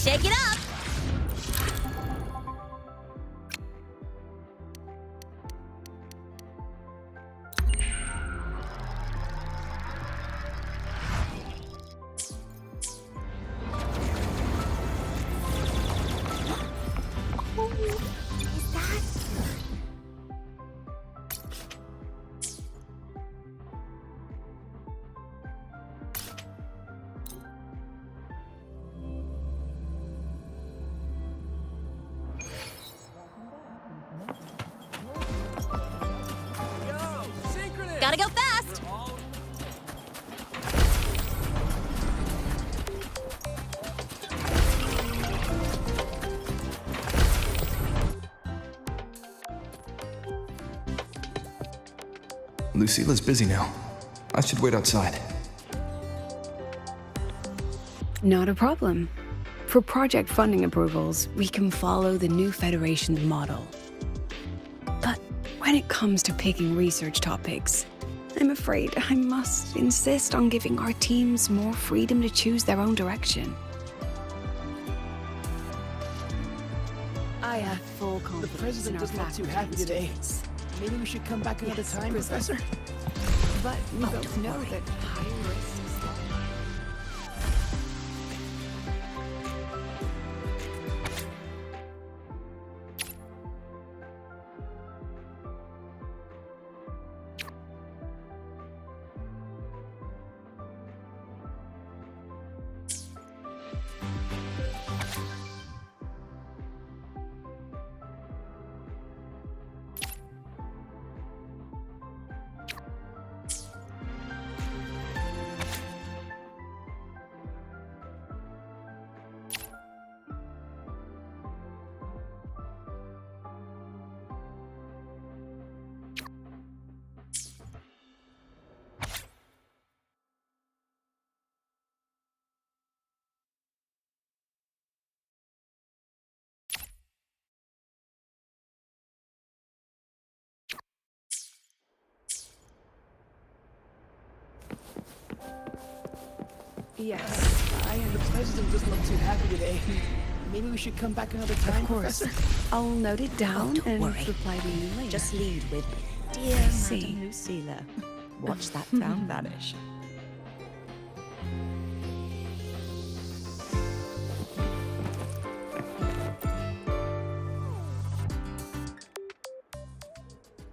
Shake it up! Gotta go fast! Lucilla's busy now. I should wait outside. Not a problem. For project funding approvals, we can follow the new Federation's model. But when it comes to picking research topics, I'm afraid I must insist on giving our teams more freedom to choose their own direction. I have full confidence The president in our doesn't look too faculty happy and today. students. Maybe we should come back another time, Professor? But we both know that high risk is Yes, The president doesn't look too happy today. Maybe we should come back another time, of course. Professor? I'll note it down don't and worry. reply to you later. Just lead with, Dear see. Madam Lucilla. Watch that frown vanish.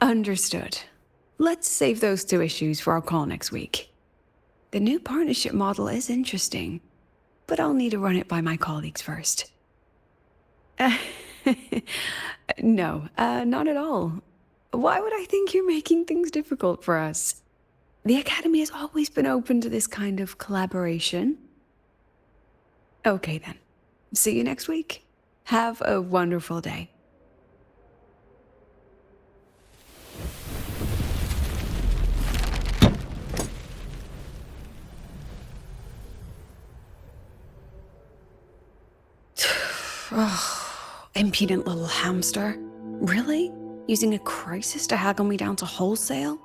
Understood. Let's save those two issues for our call next week. The new partnership model is interesting, but I'll need to run it by my colleagues first. No, not at all. Why would I think you're making things difficult for us? The Academy has always been open to this kind of collaboration. Okay then. See you next week. Have a wonderful day. Oh, impudent little hamster. Really? Using a crisis to haggle me down to wholesale?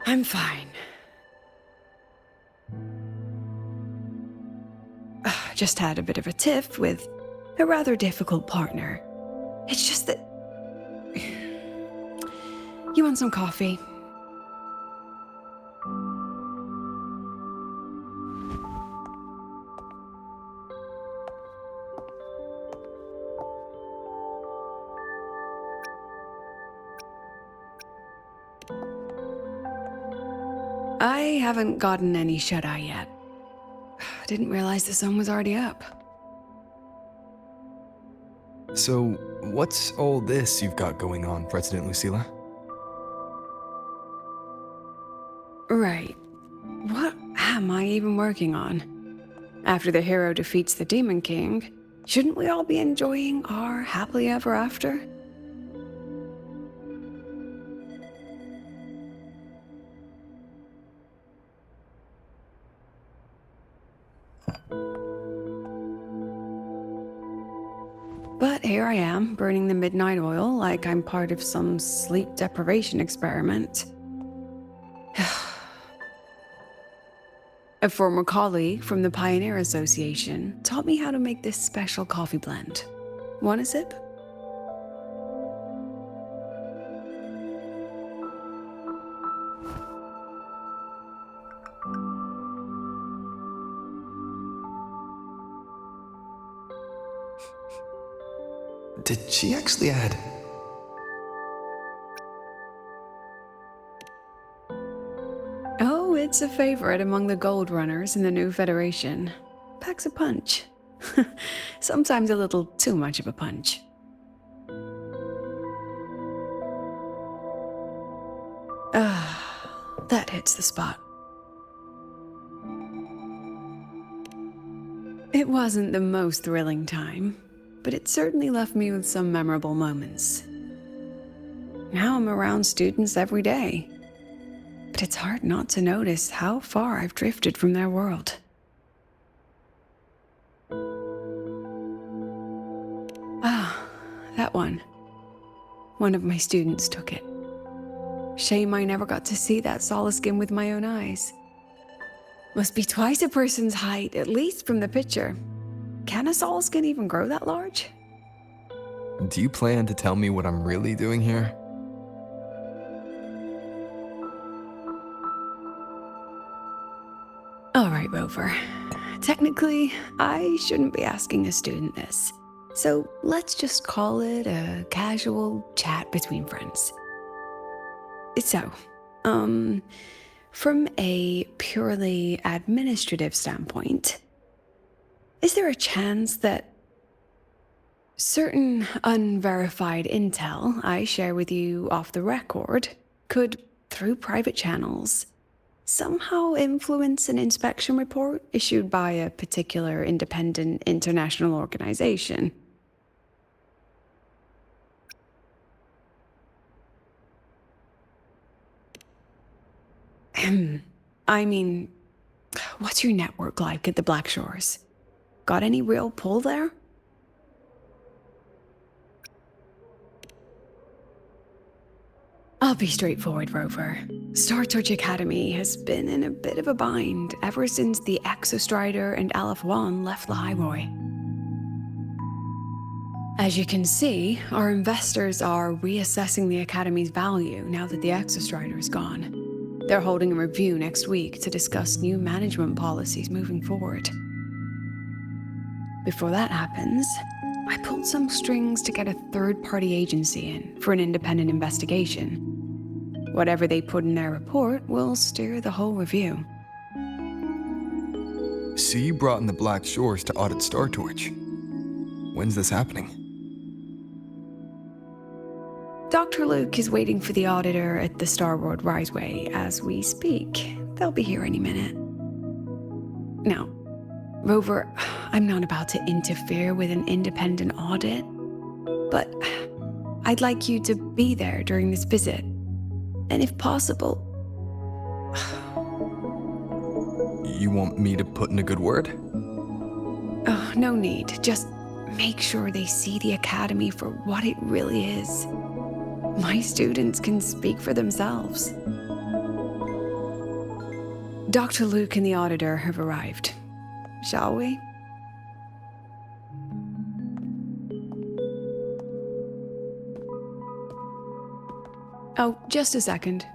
I'm fine. Just had a bit of a tiff with a rather difficult partner. It's just that... You want some coffee? I haven't gotten any shut-eye yet. Didn't realize the sun was already up. So, what's all this you've got going on, President Lucilla? Right. What am I even working on? After the hero defeats the Demon King, shouldn't we all be enjoying our happily ever after? But here I am, burning the midnight oil like I'm part of some sleep deprivation experiment. A former colleague from the Pioneer Association taught me how to make this special coffee blend. Want a sip? Did she actually add? Oh, it's a favorite among the gold runners in the new Federation. Packs a punch. Sometimes a little too much of a punch. That hits the spot. It wasn't the most thrilling time, but it certainly left me with some memorable moments. Now I'm around students every day, but it's hard not to notice how far I've drifted from their world. That one. One of my students took it. Shame I never got to see that solace skin with my own eyes. Must be twice a person's height, at least from the picture. Can a solace skin even grow that large? Do you plan to tell me what I'm really doing here? All right, Rover. Technically, I shouldn't be asking a student this. So let's just call it a casual chat between friends. So, from a purely administrative standpoint, is there a chance that certain unverified intel I share with you off the record could, through private channels, somehow influence an inspection report issued by a particular independent international organization? I mean, what's your network like at the Black Shores? Got any real pull there? I'll be straightforward, Rover. Star Torch Academy has been in a bit of a bind ever since the Exostrider and Aleph 1 left the Highway. As you can see, our investors are reassessing the Academy's value now that the Exostrider is gone. They're holding a review next week to discuss new management policies moving forward. Before that happens, I pulled some strings to get a third-party agency in for an independent investigation. Whatever they put in their report will steer the whole review. So you brought in the Black Shores to audit Star Torch. When's this happening? Dr. Luke is waiting for the auditor at the Starboard Riseway as we speak. They'll be here any minute. Now, Rover, I'm not about to interfere with an independent audit, but I'd like you to be there during this visit. And if possible... You want me to put in a good word? Oh, no need. Just make sure they see the Academy for what it really is. My students can speak for themselves. Dr. Luke and the auditor have arrived. Shall we? Oh, just a second.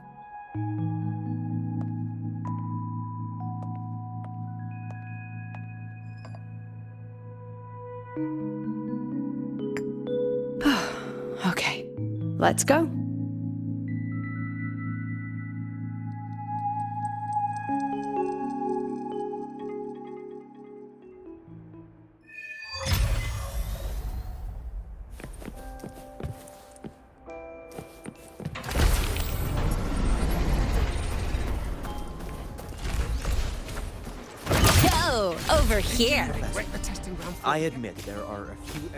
Okay, let's go. Over here. We're testing ground floor. I admit there are a few.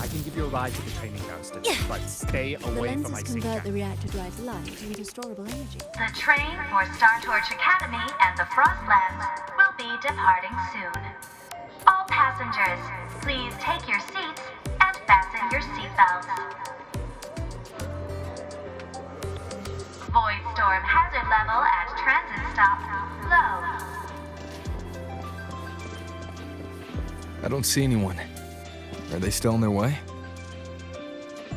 I can give you a ride to the training ground station, but stay The away from my lenses sink convert jack. the reactor drive's light into storable energy. The train for Star Torch Academy and the Frostlands will be departing soon. All passengers, please take your seats and fasten your seatbelts. Void storm hazard level at transit stop low. I don't see anyone. Are they still on their way?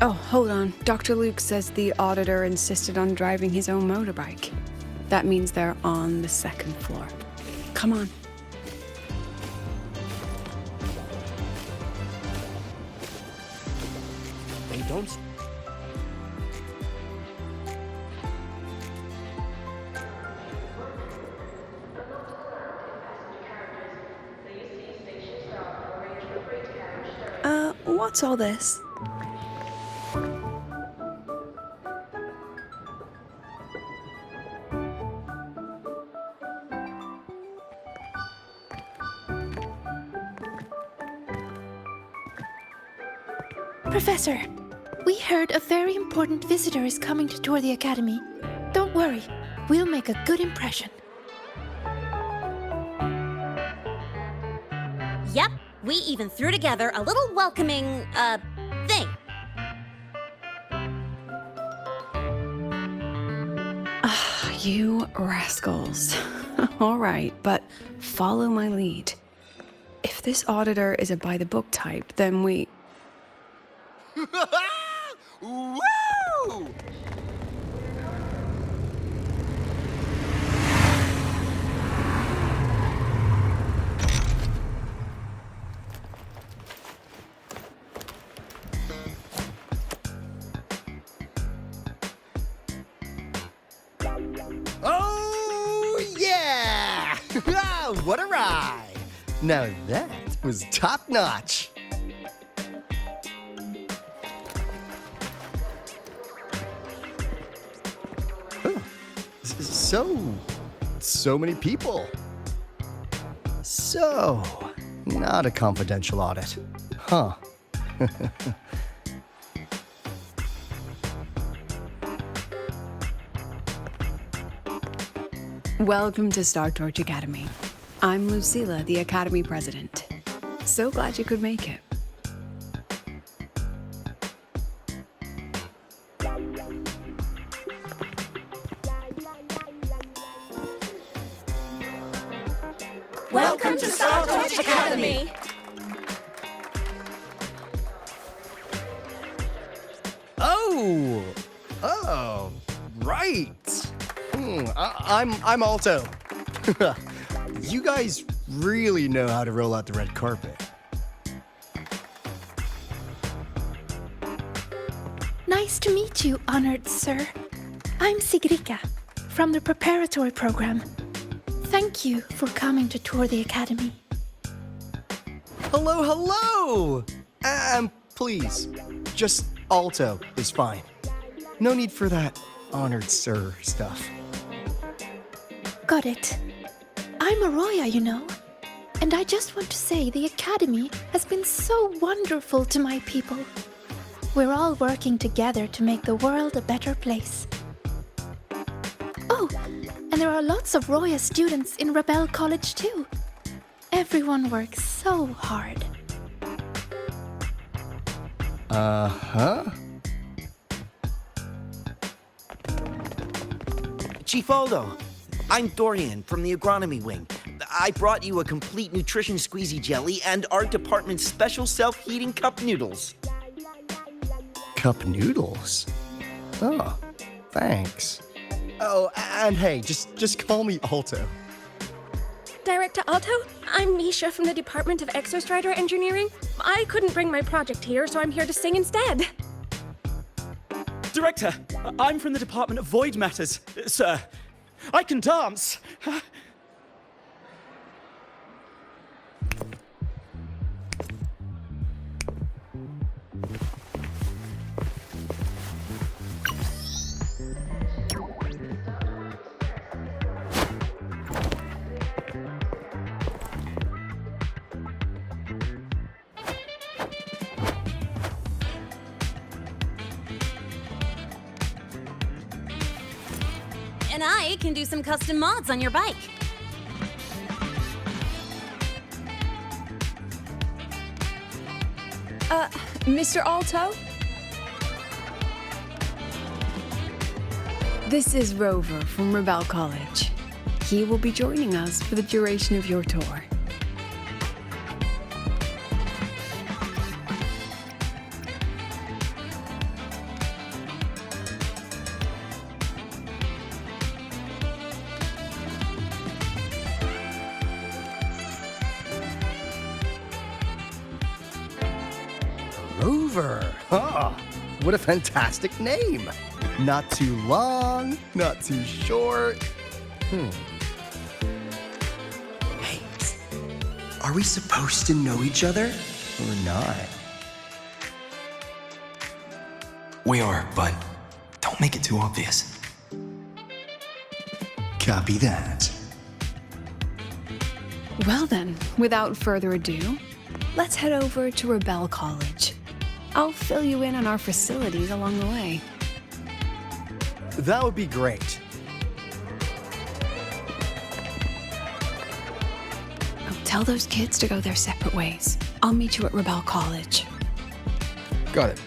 Oh, hold on. Dr. Luke says the auditor insisted on driving his own motorbike. That means they're on the second floor. Come on. They don't. What's all this? Professor, we heard a very important visitor is coming to tour the Academy. Don't worry, we'll make a good impression. Yep, we even threw together a little welcoming, thing. You rascals. All right, but follow my lead. If this auditor is a by-the-book type, then we... Woo! Oh, yeah! What a ride! Now that was top notch. So many people. So, not a confidential audit. Huh. Welcome to Star Torch Academy. I'm Lucilla, the Academy President. So glad you could make it. Welcome to Star Torch Academy. Oh, right. I'm Alto. You guys really know how to roll out the red carpet. Nice to meet you, honored sir. I'm Sigrika, from the preparatory program. Thank you for coming to tour the Academy. Hello, hello! Please, just Alto is fine. No need for that honored sir stuff. Got it. I'm Arroya, you know. And I just want to say the Academy has been so wonderful to my people. We're all working together to make the world a better place. Oh, and there are lots of Roya students in Rebel College too. Everyone works so hard. Uh-huh. Chief Aldo, I'm Dorian from the Agronomy Wing. I brought you a complete nutrition squeezy jelly and our department's special self-heating cup noodles. Cup noodles? Oh, thanks. Oh, and hey, just call me Alto. Director Alto, I'm Misha from the Department of Exostrider Engineering. I couldn't bring my project here, so I'm here to sing instead. Director, I'm from the Department of Void Matters, sir. I can dance. And I can do some custom mods on your bike. Mr. Alto? This is Rover from Rebel College. He will be joining us for the duration of your tour. Rover. Ah, what a fantastic name. Not too long, not too short. Hey, are we supposed to know each other or not? We are, but don't make it too obvious. Copy that. Well then, without further ado, let's head over to Rebel College. I'll fill you in on our facilities along the way. That would be great. Tell those kids to go their separate ways. I'll meet you at Rebel College. Got it.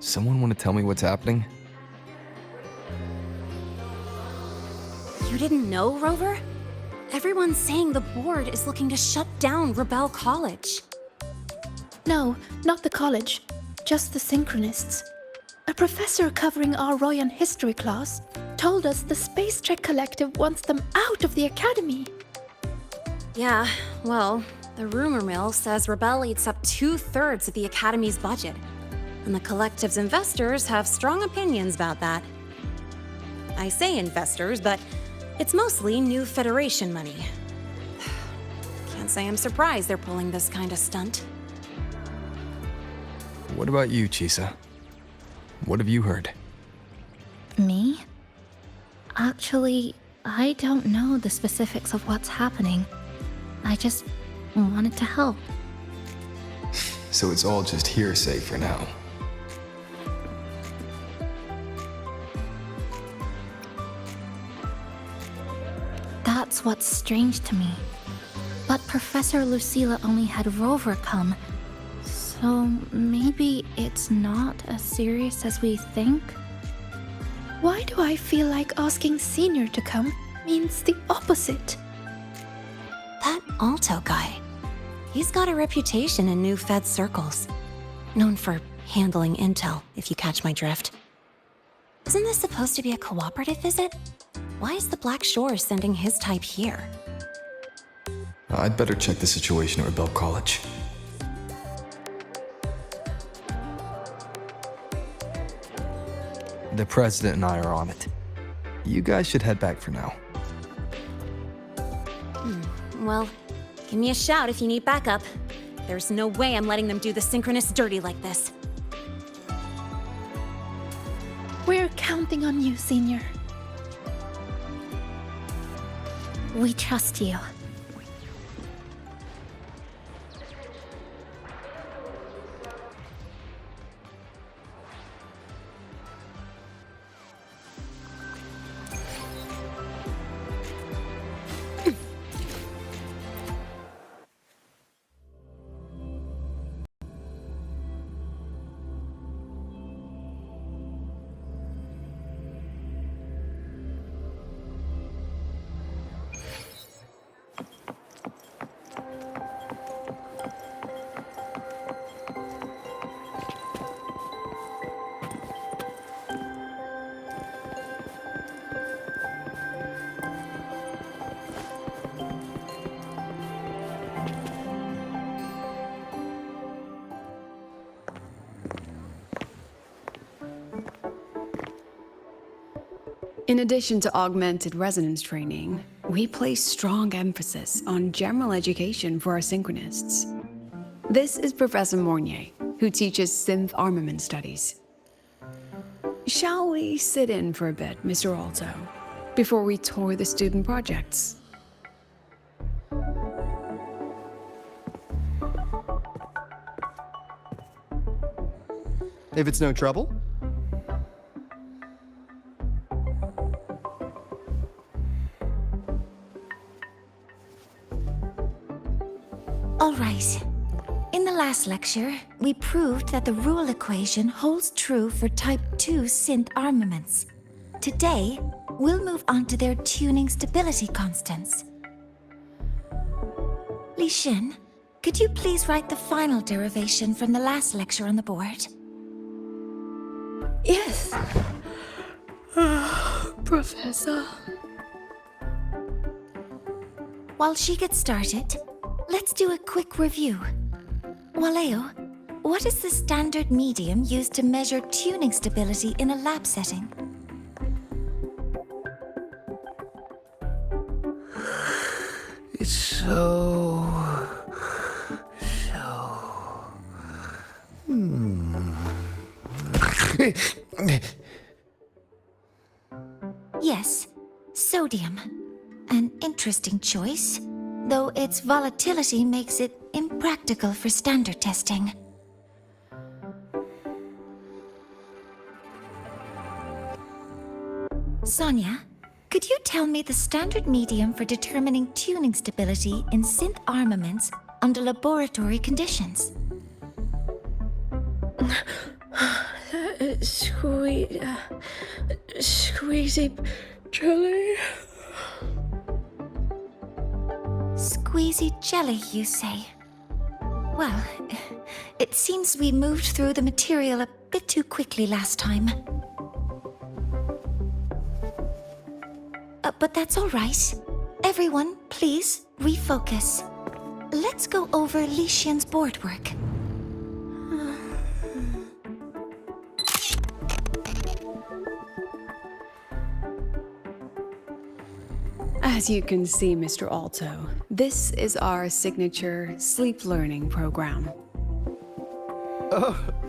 Someone want to tell me what's happening? You didn't know, Rover? Everyone's saying the board is looking to shut down Rebel College. No, not the college, just the Synchronists. A professor covering our Royan history class told us the Space Trek Collective wants them out of the academy. Yeah, well, the rumor mill says Rebel eats up 2/3 of the academy's budget. And the collective's investors have strong opinions about that. I say investors, but it's mostly new Federation money. Can't say I'm surprised they're pulling this kind of stunt. What about you, Chisa? What have you heard? Me? Actually, I don't know the specifics of what's happening. I just wanted to help. So it's all just hearsay for now. That's what's strange to me. But Professor Lucilla only had Rover come, so maybe it's not as serious as we think? Why do I feel like asking Senior to come means the opposite? That Alto guy, he's got a reputation in new Fed circles. Known for handling intel, if you catch my drift. Isn't this supposed to be a cooperative visit? Why is the Black Shore sending his type here? I'd better check the situation at Rebel College. The president and I are on it. You guys should head back for now. Well, give me a shout if you need backup. There's no way I'm letting them do the Synchronists dirty like this. We're counting on you, Senior. We trust you. In addition to augmented resonance training, we place strong emphasis on general education for our Synchronists. This is Professor Mornier, who teaches synth armament studies. Shall we sit in for a bit, Mr. Alto, before we tour the student projects? If it's no trouble. All right. In the last lecture, we proved that the rule equation holds true for Type 2 synth armaments. Today, we'll move on to their tuning stability constants. Li Xin, could you please write the final derivation from the last lecture on the board? Yes. Professor. While she gets started, let's do a quick review. Waleo, what is the standard medium used to measure tuning stability in a lab setting? It's so... Yes, sodium. An interesting choice, though its volatility makes it impractical for standard testing. Sonia, could you tell me the standard medium for determining tuning stability in synth armaments under laboratory conditions? Squeezy jelly. Squeezy jelly, you say? Well, it seems we moved through the material a bit too quickly last time. But that's all right. Everyone, please refocus. Let's go over Li Xian's board work. As you can see, Mr. Alto, this is our signature sleep learning program.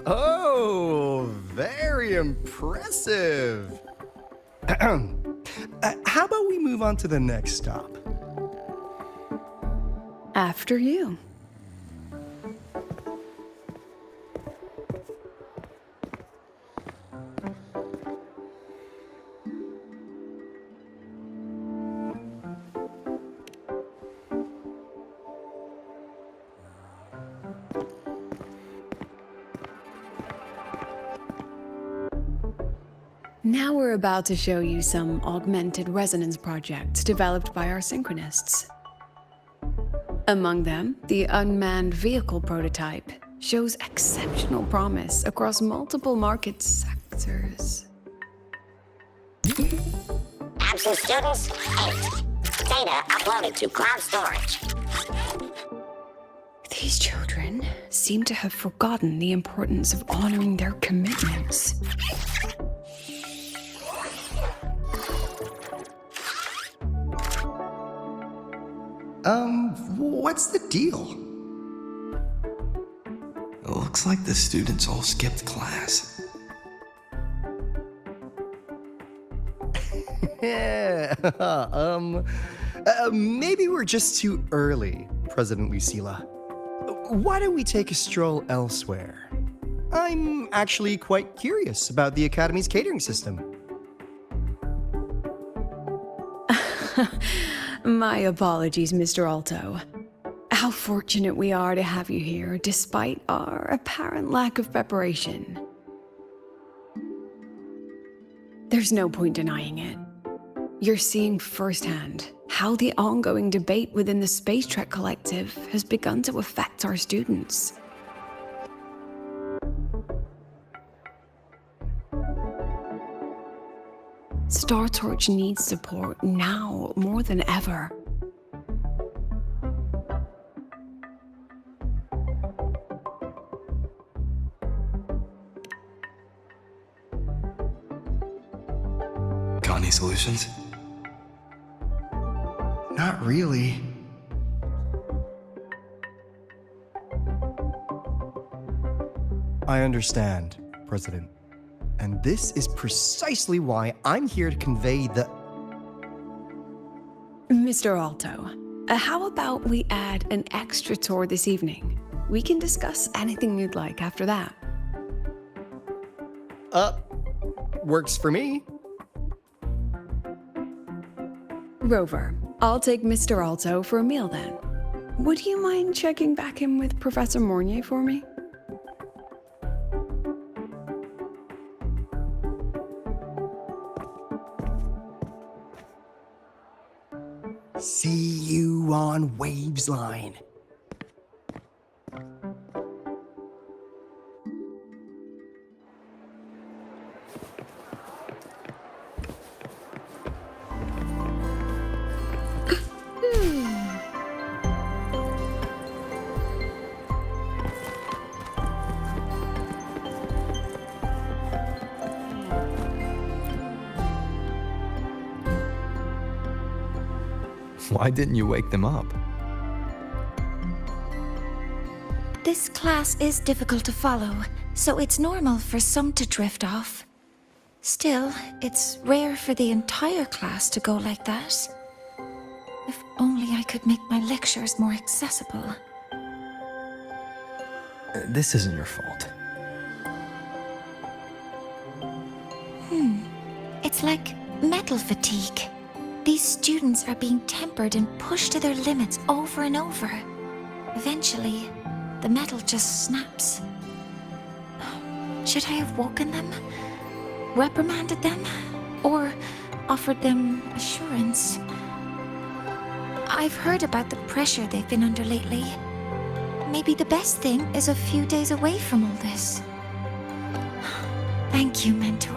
Oh, very impressive. How about we move on to the next stop? After you. Now we're about to show you some augmented resonance projects developed by our synchronists. Among them, the unmanned vehicle prototype shows exceptional promise across multiple market sectors. Absent students, 8. Data uploaded to cloud storage. These children seem to have forgotten the importance of honoring their commitments. What's the deal? It looks like the students all skipped class. Yeah, maybe we're just too early, President Lucilla. Why don't we take a stroll elsewhere? I'm actually quite curious about the Academy's catering system. My apologies, Mr. Alto. How fortunate we are to have you here, despite our apparent lack of preparation. There's no point denying it. You're seeing firsthand how the ongoing debate within the Space Trek Collective has begun to affect our students. Star Torch needs support now more than ever. Got any solutions? Not really. I understand, President. And this is precisely why I'm here to convey the... Mr. Alto, how about we add an extra tour this evening? We can discuss anything you'd like after that. Works for me. Rover, I'll take Mr. Alto for a meal then. Would you mind checking back in with Professor Mornier for me? See you on Waves Line. Why didn't you wake them up? This class is difficult to follow, so it's normal for some to drift off. Still, it's rare for the entire class to go like that. If only I could make my lectures more accessible. This isn't your fault. It's like metal fatigue. These students are being tempered and pushed to their limits over and over. Eventually, the metal just snaps. Should I have woken them? Reprimanded them? Or offered them assurance? I've heard about the pressure they've been under lately. Maybe the best thing is a few days away from all this. Thank you, Mentor.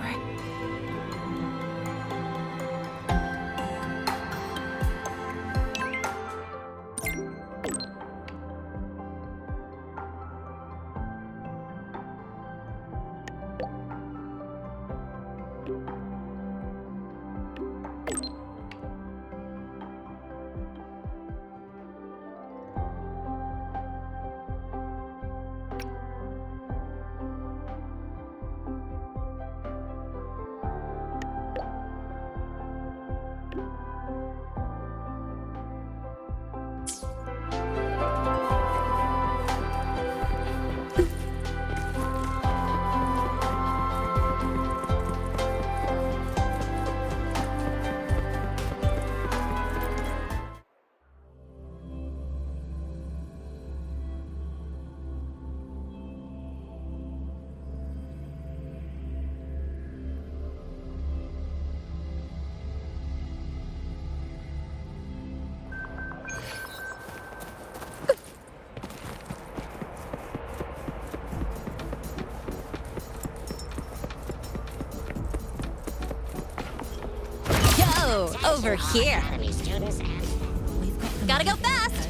Over here. Academy students and Gotta go fast!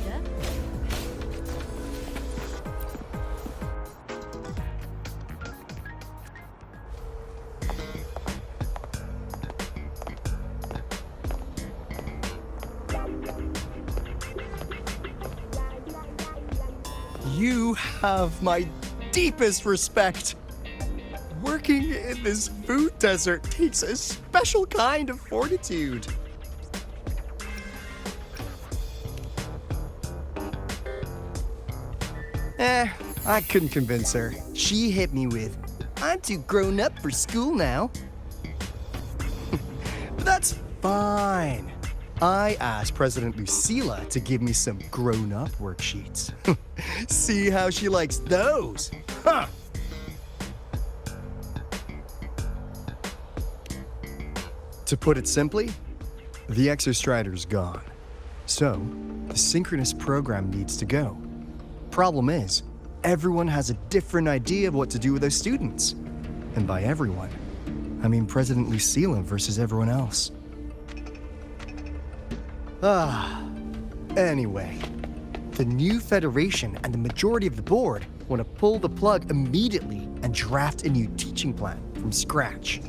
You have my deepest respect. Working in this food desert takes a special kind of fortitude. I couldn't convince her. She hit me with, "I'm too grown up for school now." But that's fine. I asked President Lucilla to give me some grown-up worksheets. See how she likes those. Huh. To put it simply, the Exostrider's gone. So, the synchronous program needs to go. Problem is, everyone has a different idea of what to do with those students. And by everyone, I mean President Lucilla versus everyone else. Anyway, the new Federation and the majority of the board want to pull the plug immediately and draft a new teaching plan from scratch.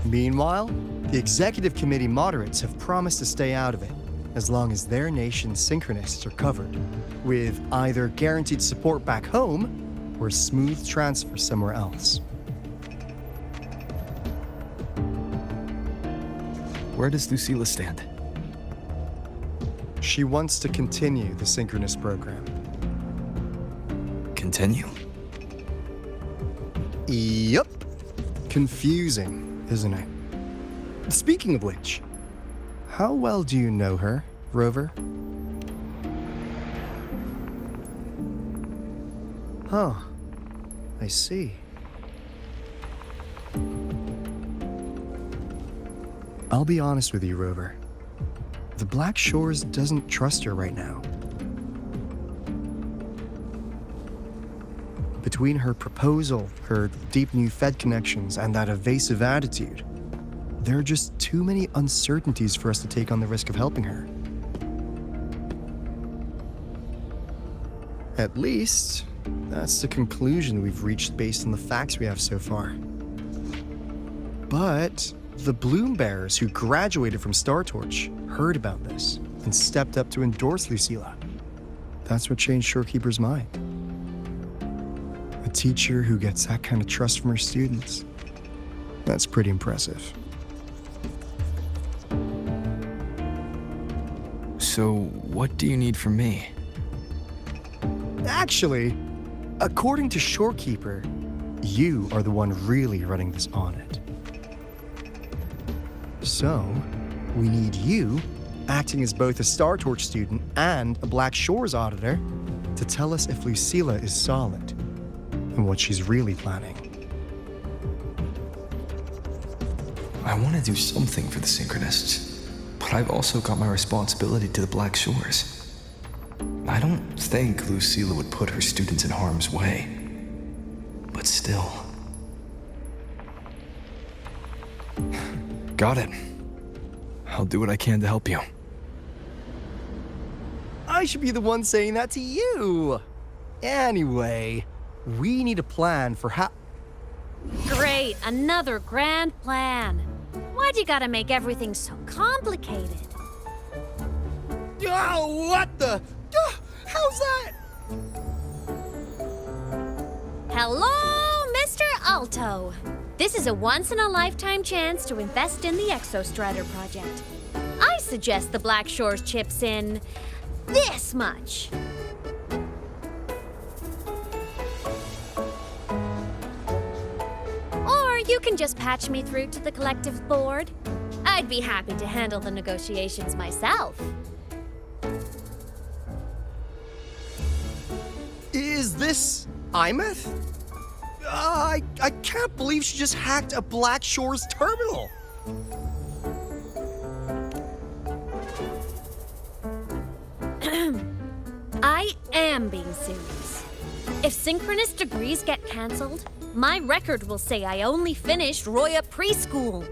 Meanwhile, the executive committee moderates have promised to stay out of it. as long as their nation's synchronists are covered, with either guaranteed support back home or a smooth transfer somewhere else. Where does Lucilla stand? She wants to continue the synchronous program. Continue? Yup. Confusing, isn't it? Speaking of which, how well do you know her, Rover? Huh. I see. I'll be honest with you, Rover. The Black Shores doesn't trust her right now. Between her proposal, her deep new Fed connections, and that evasive attitude, there are just too many uncertainties for us to take on the risk of helping her. At least, that's the conclusion we've reached based on the facts we have so far. But the Bloom Bearers who graduated from Star Torch heard about this and stepped up to endorse Lucilla. That's what changed Shorekeeper's mind. A teacher who gets that kind of trust from her students. That's pretty impressive. So, what do you need from me? Actually, according to Shorekeeper, you are the one really running this audit. So, we need you, acting as both a Star Torch student and a Black Shores auditor, to tell us if Lucilla is solid and what she's really planning. I want to do something for the Synchronists, but I've also got my responsibility to the Black Shores. I don't think Lucilla would put her students in harm's way, but still. Got it. I'll do what I can to help you. I should be the one saying that to you. Anyway, we need a plan for how... Great, another grand plan. Why'd you gotta make everything so complicated? Oh, what the... how's that? Hello, Mr. Alto. This is a once-in-a-lifetime chance to invest in the Exostrider project. I suggest the Black Shores chips in this much. Or you can just patch me through to the collective board. I'd be happy to handle the negotiations myself. Is this Imeth? I can't believe she just hacked a Black Shores terminal. I am being serious. If synchronous degrees get cancelled, my record will say I only finished Roya preschool.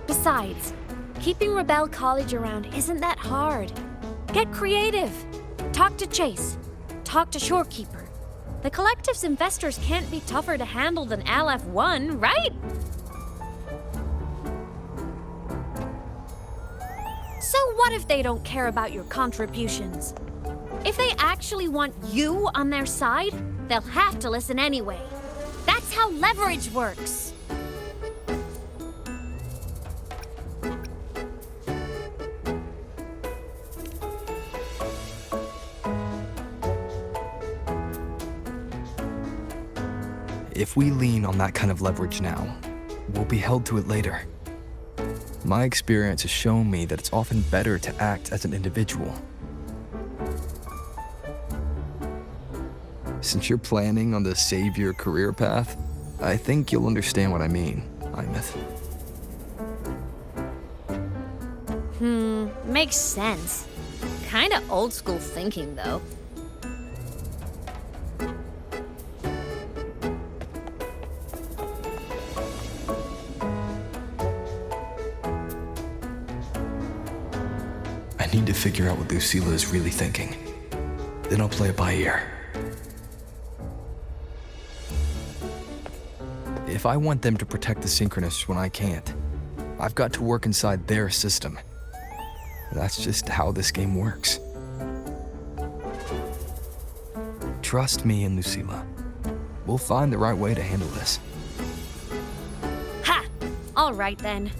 Besides, keeping Rebel College around isn't that hard. Get creative. Talk to Chase. Talk to Shorekeeper. The collective's investors can't be tougher to handle than LF1, right? So what if they don't care about your contributions? If they actually want you on their side, they'll have to listen anyway. That's how leverage works. If we lean on that kind of leverage now, we'll be held to it later. My experience has shown me that it's often better to act as an individual. Since you're planning on the savior career path, I think you'll understand what I mean, Imeth. Makes sense. Kinda old school thinking, though. I need to figure out what Lucilla is really thinking. Then I'll play it by ear. If I want them to protect the Synchronists when I can't, I've got to work inside their system. That's just how this game works. Trust me and Lucilla. We'll find the right way to handle this. Ha! All right then.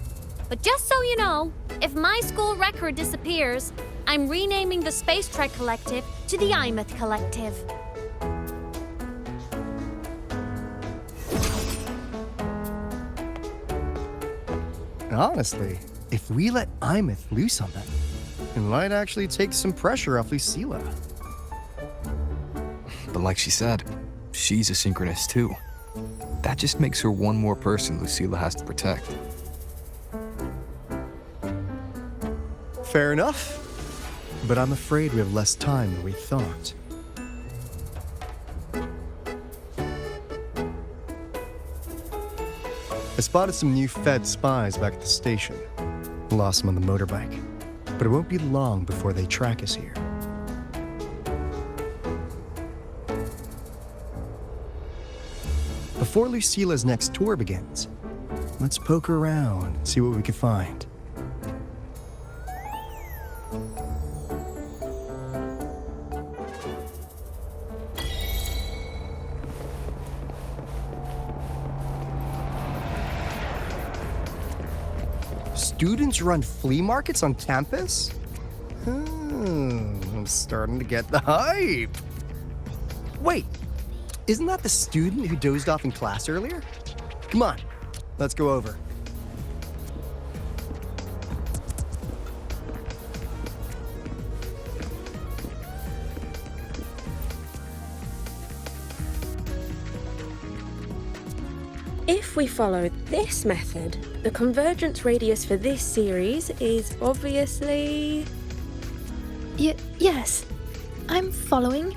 But just so you know, if my school record disappears, I'm renaming the Space Trek Collective to the Imeth Collective. Honestly, if we let Imeth loose on them, it might actually take some pressure off Lucilla. But like she said, she's a Synchronist too. That just makes her one more person Lucilla has to protect. Fair enough. But I'm afraid we have less time than we thought. I spotted some new Fed spies back at the station. Lost them on the motorbike. But it won't be long before they track us here. Before Lucilla's next tour begins, let's poke around and see what we can find. Students run flea markets on campus? I'm starting to get the hype. Wait, isn't that the student who dozed off in class earlier? Come on, let's go over. If we follow this method, the convergence radius for this series is obviously... Yes. I'm following.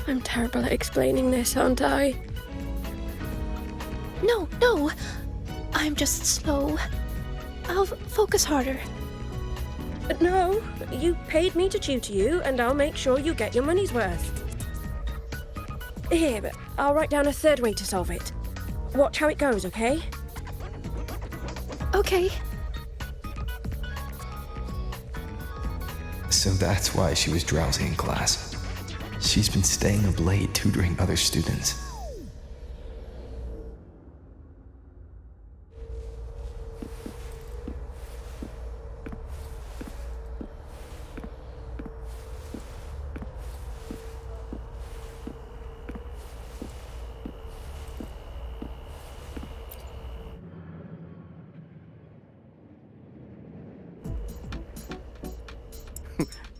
I'm terrible at explaining this, aren't I? No. I'm just slow. I'll focus harder. No, you paid me to tutor you, and I'll make sure you get your money's worth. Here, but I'll write down a third way to solve it. Watch how it goes, okay? Okay. So that's why she was drowsy in class. She's been staying up late tutoring other students.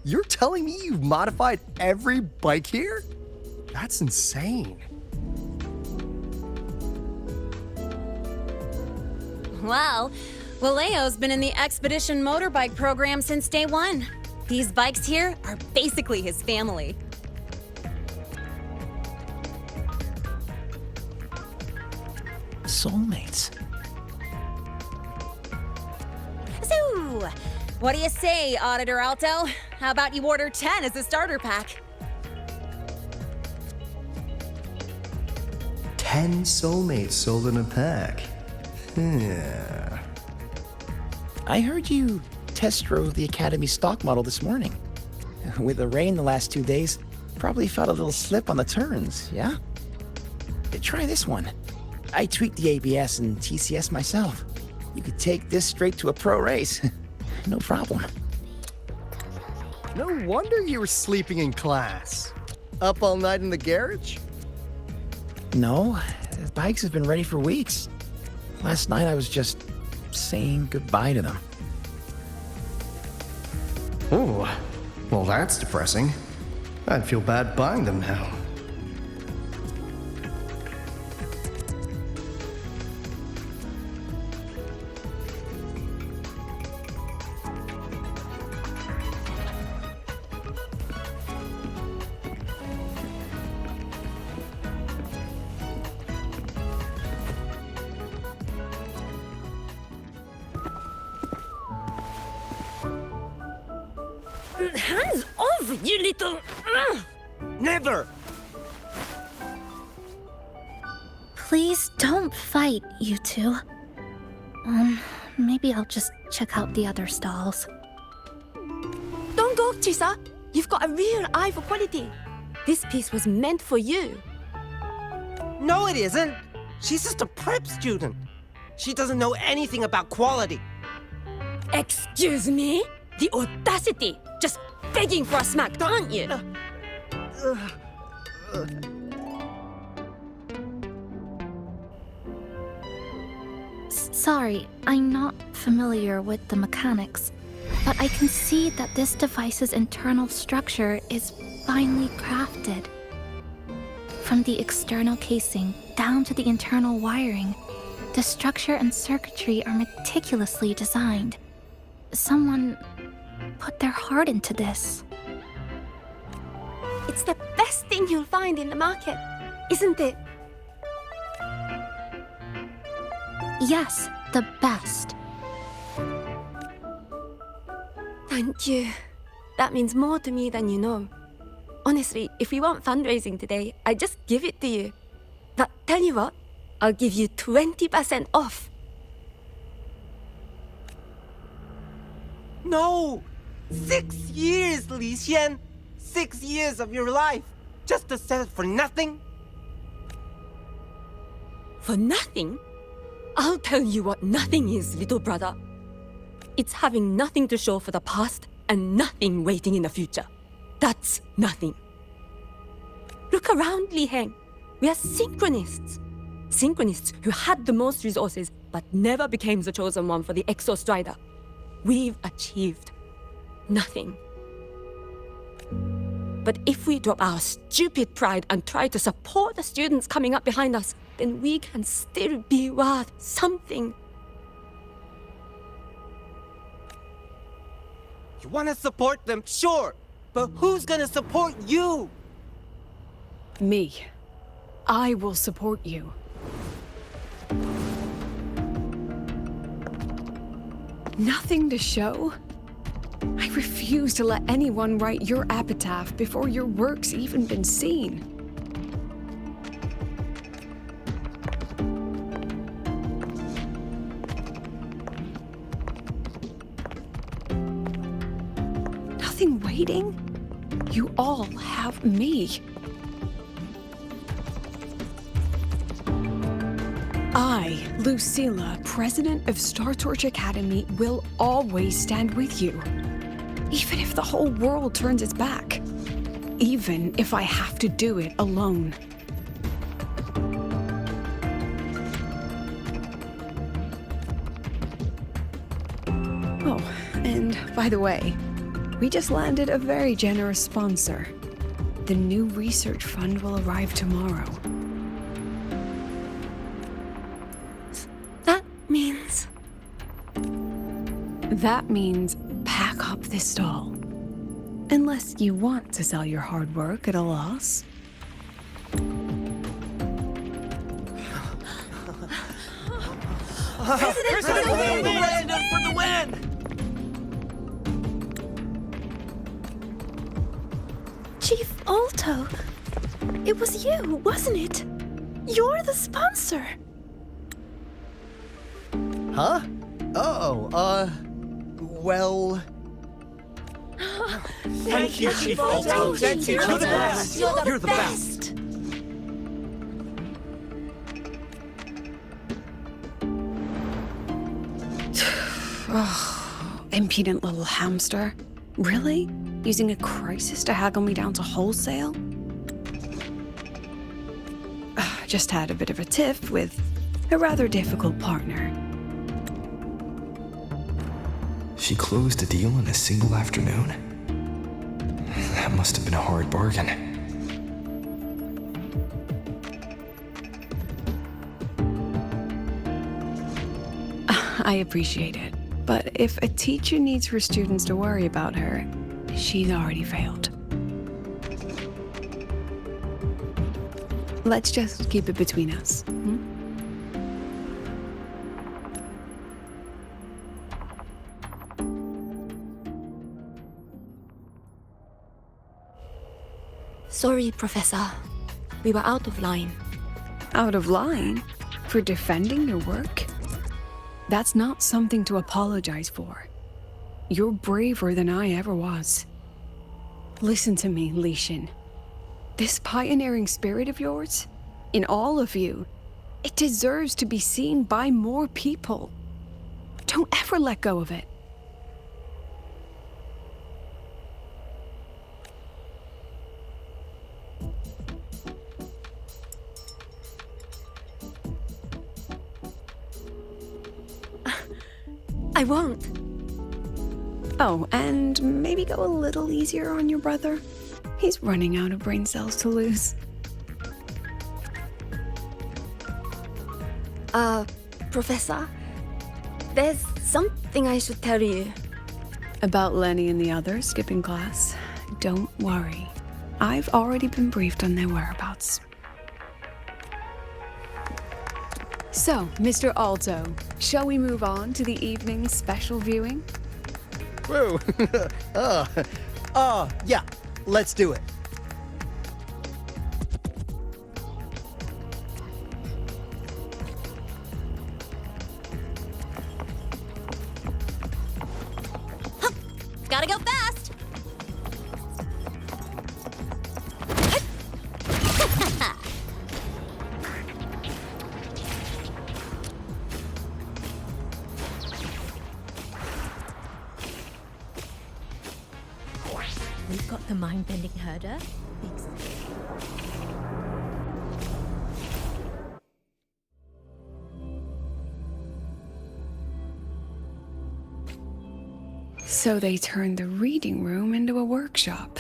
You're telling me you've modified every bike here? That's insane. Well, Waleo's been in the Expedition motorbike program since day one. These bikes here are basically his family. Soulmates. So, what do you say, Auditor Alto? How about you order 10 as a starter pack? 10 soulmates sold in a pack. Yeah. I heard you test drove the Academy stock model this morning. With the rain the last 2 days, probably felt a little slip on the turns, yeah? Try this one. I tweaked the ABS and TCS myself. You could take this straight to a pro race. No problem. No wonder you were sleeping in class. Up all night in the garage? No, the bikes have been ready for weeks. Last night I was just saying goodbye to them. Oh, well that's depressing. I'd feel bad buying them now. Hands off, you little... Never! Please don't fight, you two. Maybe I'll just check out the other stalls. Don't go, Chisa. You've got a real eye for quality. This piece was meant for you. No, it isn't. She's just a prep student. She doesn't know anything about quality. Excuse me? The audacity! Just begging for a smack, aren't you? Sorry, I'm not familiar with the mechanics, but I can see that this device's internal structure is finely crafted. From the external casing down to the internal wiring, the structure and circuitry are meticulously designed. Someone put their heart into this. It's the best thing you'll find in the market, isn't it? Yes, the best. Thank you. That means more to me than you know. Honestly, if we want fundraising today, I'd just give it to you. But tell you what, I'll give you 20% off. No! 6 years, Li Xian! 6 years of your life! Just to sell it for nothing? For nothing? I'll tell you what nothing is, little brother. It's having nothing to show for the past and nothing waiting in the future. That's nothing. Look around, Li Heng. We are synchronists. Synchronists who had the most resources but never became the chosen one for the Exostrider. We've achieved nothing. But if we drop our stupid pride and try to support the students coming up behind us, then we can still be worth something. You want to support them, sure, but who's gonna support you? Me. I will support you. Nothing to show? I refuse to let anyone write your epitaph before your work's even been seen. Nothing waiting? You all have me. I, Lucilla, president of Star Torch Academy, will always stand with you. Even if the whole world turns its back. Even if I have to do it alone. Oh, and by the way, we just landed a very generous sponsor. The new research fund will arrive tomorrow. That means pack up this stall. Unless you want to sell your hard work at a loss. President for the win! President for the win! Chief Alto, it was you, wasn't it? You're the sponsor. Huh? Well... Thank you, Chief Alto. Thank you. You're the best. You're the best. Impudent little hamster. Really? Using a crisis to haggle me down to wholesale? Just had a bit of a tiff with a rather difficult partner. She closed a deal in a single afternoon? That must have been a hard bargain. I appreciate it, but if a teacher needs her students to worry about her, she's already failed. Let's just keep it between us. Sorry, Professor. We were out of line. Out of line? For defending your work? That's not something to apologize for. You're braver than I ever was. Listen to me, Li Xin. This pioneering spirit of yours, in all of you, it deserves to be seen by more people. Don't ever let go of it. I won't. Oh, and maybe go a little easier on your brother. He's running out of brain cells to lose. Professor, there's something I should tell you. About Lenny and the others skipping class? Don't worry. I've already been briefed on their whereabouts. So, Mr. Alto, shall we move on to the evening's special viewing? Whoa. Yeah. Let's do it. Gotta go fast! We've got the mind-bending herder. So they turned the reading room into a workshop.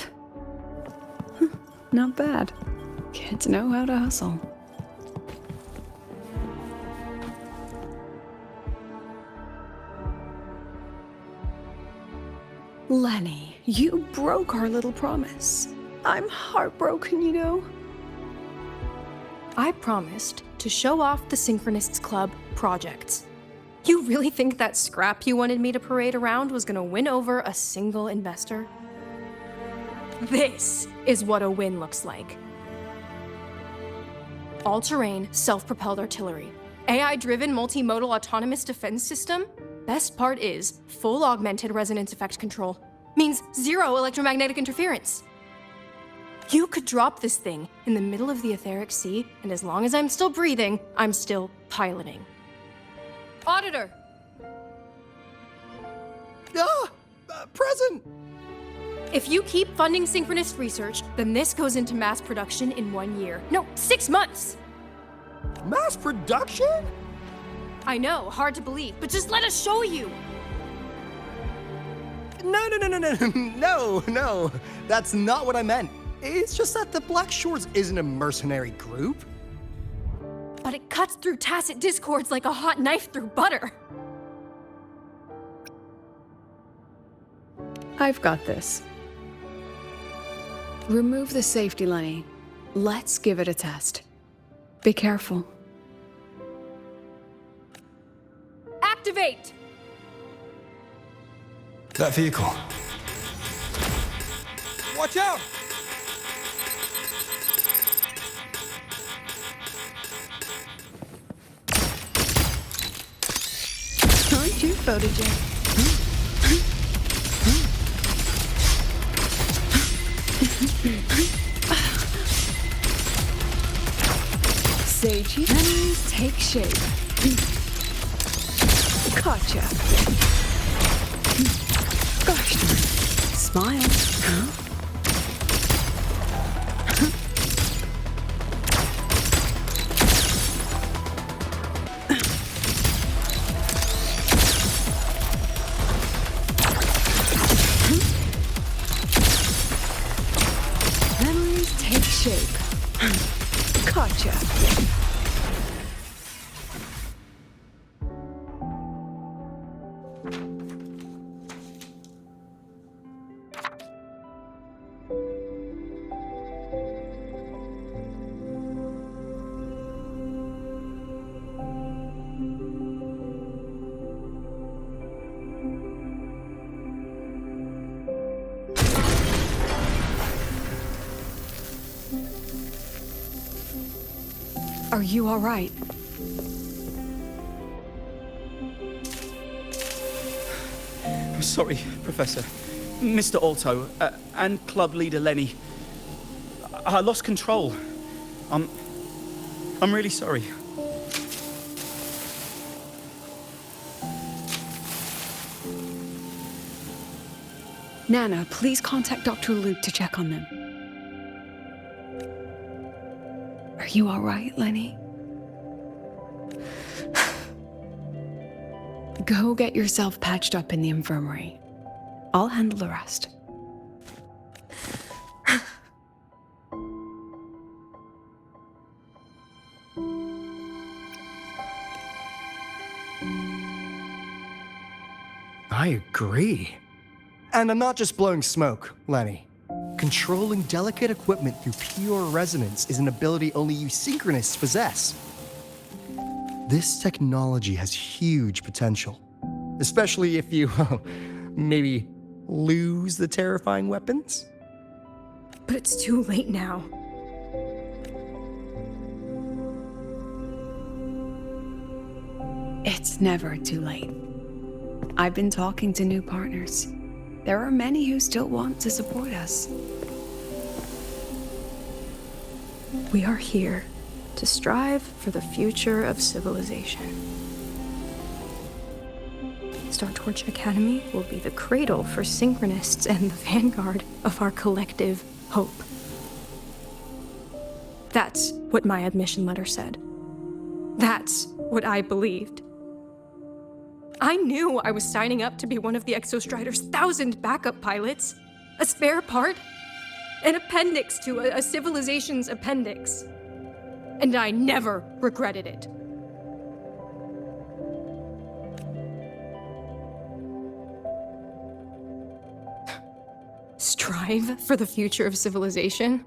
Not bad. Kids know how to hustle. Lenny, you broke our little promise. I'm heartbroken, you know. I promised to show off the Synchronists Club projects. You really think that scrap you wanted me to parade around was gonna win over a single investor? This is what a win looks like. All-terrain, self-propelled artillery. AI-driven multimodal autonomous defense system. Best part is, full augmented resonance effect control. Means zero electromagnetic interference. You could drop this thing in the middle of the etheric sea, and as long as I'm still breathing, I'm still piloting. Auditor! Present! If you keep funding synchronous research, then this goes into mass production in 1 year. No, 6 months! Mass production? I know, hard to believe, but just let us show you! No. That's not what I meant. It's just that the Black Shores isn't a mercenary group. But it cuts through tacit discords like a hot knife through butter. I've got this. Remove the safety, Lenny. Let's give it a test. Be careful. Activate! That vehicle. Watch out! Aren't you photogenic? Seiji, enemies take shape. Gotcha. Gosh darn. Smile. Huh? Memories take shape. Gotcha. Are you all right? I'm sorry, Professor. Mr. Alto, and club leader Lenny. I lost control. I'm really sorry. Nana, please contact Dr. Luke to check on them. Are you all right, Lenny? Go get yourself patched up in the infirmary. I'll handle the rest. I agree. And I'm not just blowing smoke, Lenny. Controlling delicate equipment through pure resonance is an ability only you synchronists possess. This technology has huge potential, especially if you, maybe lose the terrifying weapons? But it's too late now. It's never too late. I've been talking to new partners. There are many who still want to support us. We are here to strive for the future of civilization. Star Torch Academy will be the cradle for synchronists and the vanguard of our collective hope. That's what my admission letter said. That's what I believed. I knew I was signing up to be one of the Exostrider's 1,000 backup pilots, a spare part, an appendix to a civilization's appendix. And I never regretted it. Strive for the future of civilization?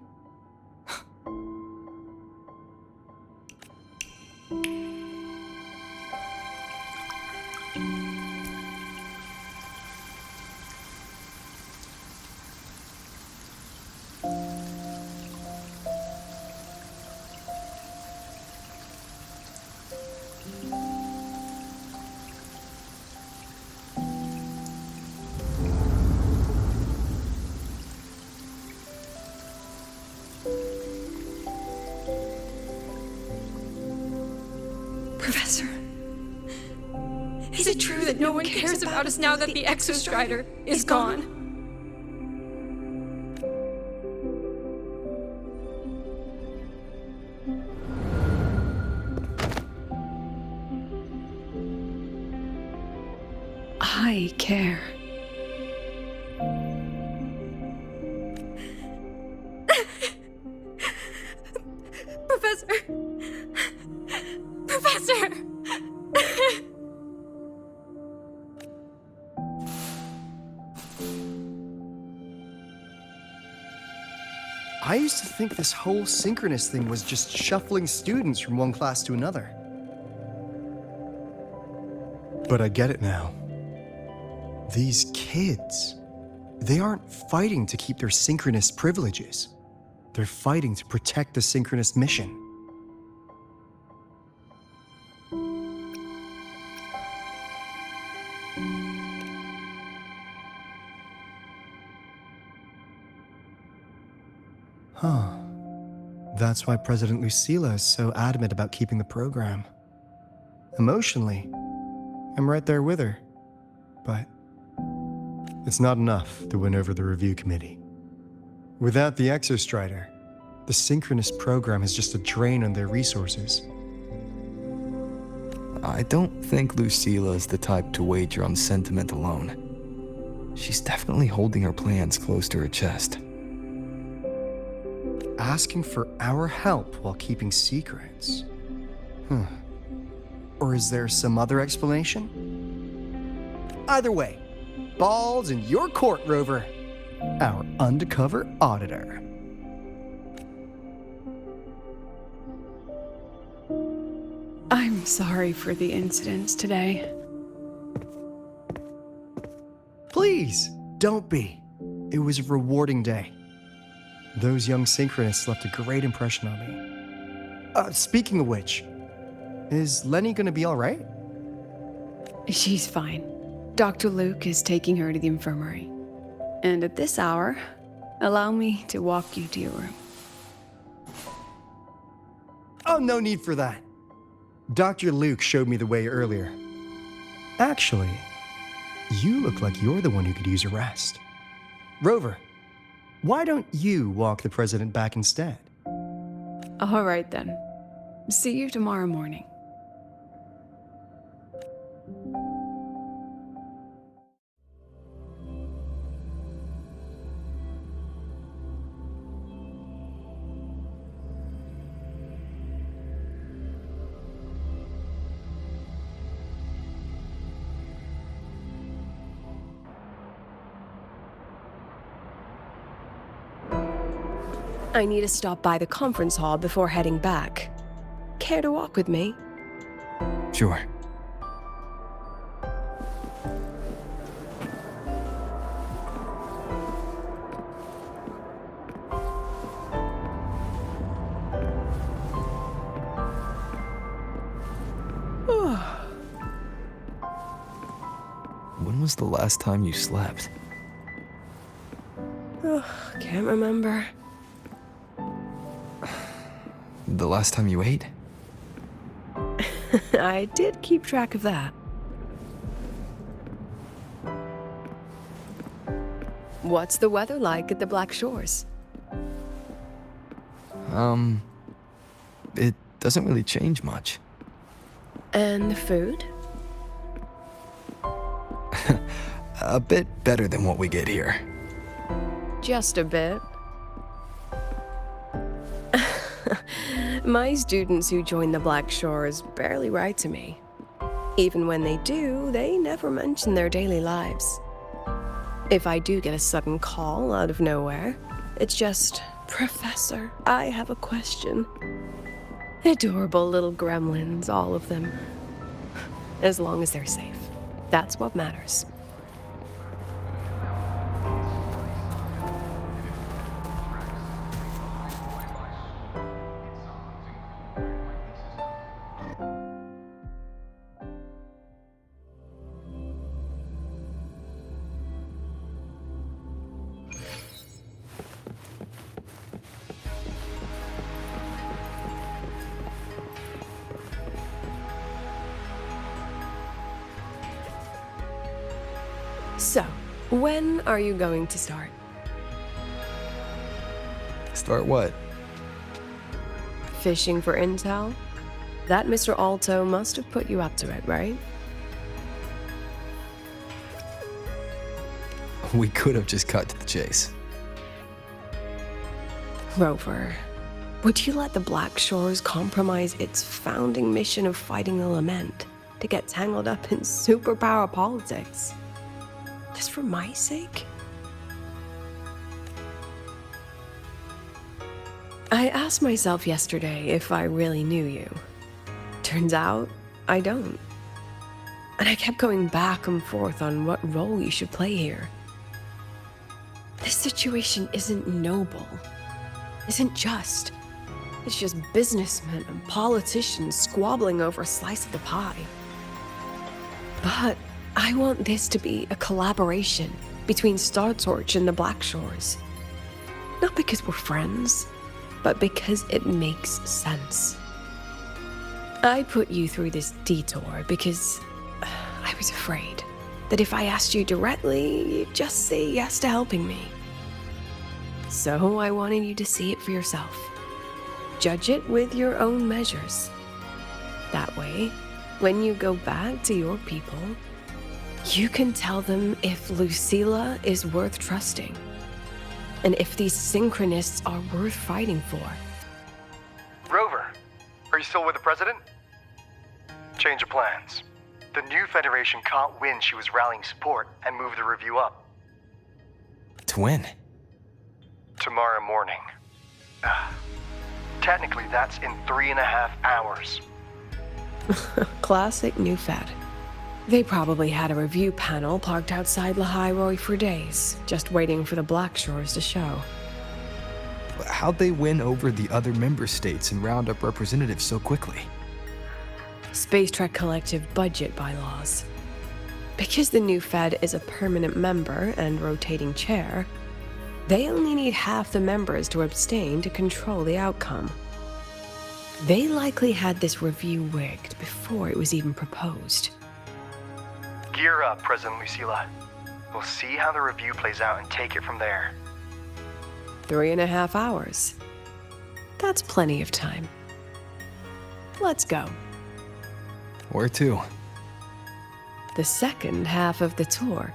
Professor, Is it true that no one cares about us now that the Exostrider is gone? I care. Professor! Professor! I used to think this whole synchronous thing was just shuffling students from one class to another. But I get it now. These kids, they aren't fighting to keep their synchronous privileges. They're fighting to protect the synchronous mission. Huh. That's why President Lucilla is so adamant about keeping the program. Emotionally, I'm right there with her. But it's not enough to win over the review committee. Without the Exostrider, the synchronous program is just a drain on their resources. I don't think Lucilla is the type to wager on sentiment alone. She's definitely holding her plans close to her chest. Asking for our help while keeping secrets. Or is there some other explanation? Either way, ball's in your court, Rover. Our undercover auditor. I'm sorry for the incidents today. Please, don't be. It was a rewarding day. Those young synchronists left a great impression on me. Speaking of which, is Lenny gonna be alright? She's fine. Dr. Luke is taking her to the infirmary. And at this hour, allow me to walk you to your room. Oh, no need for that. Dr. Luke showed me the way earlier. Actually, you look like you're the one who could use a rest. Rover, why don't you walk the president back instead? All right then. See you tomorrow morning. I need to stop by the conference hall before heading back. Care to walk with me? Sure. When was the last time you slept? Can't remember. The last time you ate? I did keep track of that. What's the weather like at the Black Shores? It doesn't really change much. And the food? A bit better than what we get here. Just a bit. My students who join the Black Shores barely write to me. Even when they do, they never mention their daily lives. If I do get a sudden call out of nowhere, it's just, "Professor, I have a question." Adorable little gremlins, all of them. As long as they're safe. That's what matters. So, when are you going to start? Start what? Fishing for intel? That Mr. Alto must have put you up to it, right? We could have just cut to the chase. Rover, would you let the Black Shores compromise its founding mission of fighting the Lament to get tangled up in superpower politics? Just for my sake? I asked myself yesterday if I really knew you. Turns out, I don't. And I kept going back and forth on what role you should play here. This situation isn't noble, isn't just. It's just businessmen and politicians squabbling over a slice of the pie. But I want this to be a collaboration between StarTorch and the Black Shores. Not because we're friends, but because it makes sense. I put you through this detour because I was afraid that if I asked you directly, you'd just say yes to helping me. So I wanted you to see it for yourself. Judge it with your own measures. That way, when you go back to your people, you can tell them if Lucilla is worth trusting, and if these synchronists are worth fighting for. Rover, are you still with the president? Change of plans. The new Federation caught wind she was rallying support and moved the review up. To win? Tomorrow morning. Technically, that's in 3.5 hours. Classic new Fed. They probably had a review panel parked outside Lahai Roy for days, just waiting for the Black Shores to show. How'd they win over the other member states and round up representatives so quickly? Space Trek Collective budget bylaws. Because the new Fed is a permanent member and rotating chair, they only need half the members to abstain to control the outcome. They likely had this review rigged before it was even proposed. Gear up, President Lucilla. We'll see how the review plays out and take it from there. 3.5 hours. That's plenty of time. Let's go. Where to? The second half of the tour.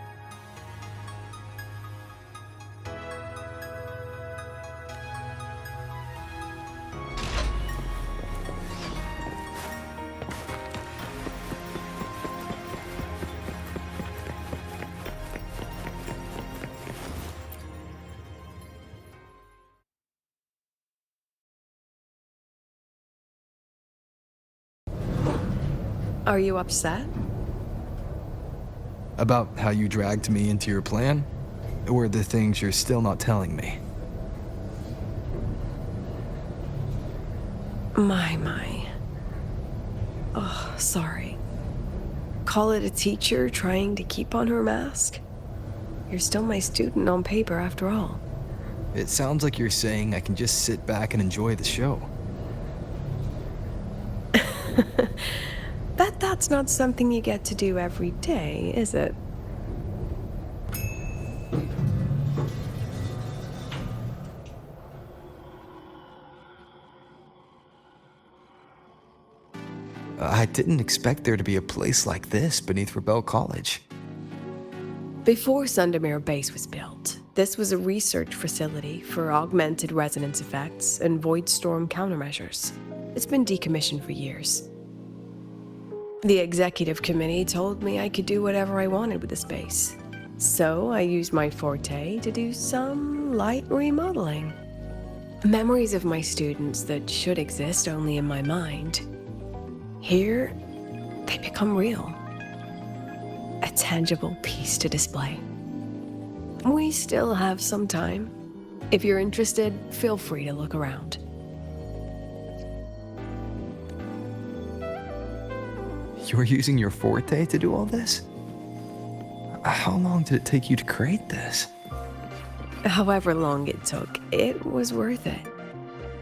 Are you upset? About how you dragged me into your plan? Or the things you're still not telling me? My. Oh, sorry. Call it a teacher trying to keep on her mask? You're still my student on paper after all. It sounds like you're saying I can just sit back and enjoy the show. That's not something you get to do every day, is it? I didn't expect there to be a place like this beneath Rebel College. Before Sundermere Base was built, this was a research facility for augmented resonance effects and void storm countermeasures. It's been decommissioned for years. The executive committee told me I could do whatever I wanted with the space. So I used my forte to do some light remodeling. Memories of my students that should exist only in my mind. Here, they become real. A tangible piece to display. We still have some time. If you're interested, feel free to look around. You're using your forte to do all this? How long did it take you to create this? However long it took, it was worth it.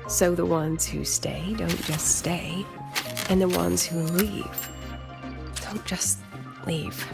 So the ones who stay don't just stay, and the ones who leave don't just leave.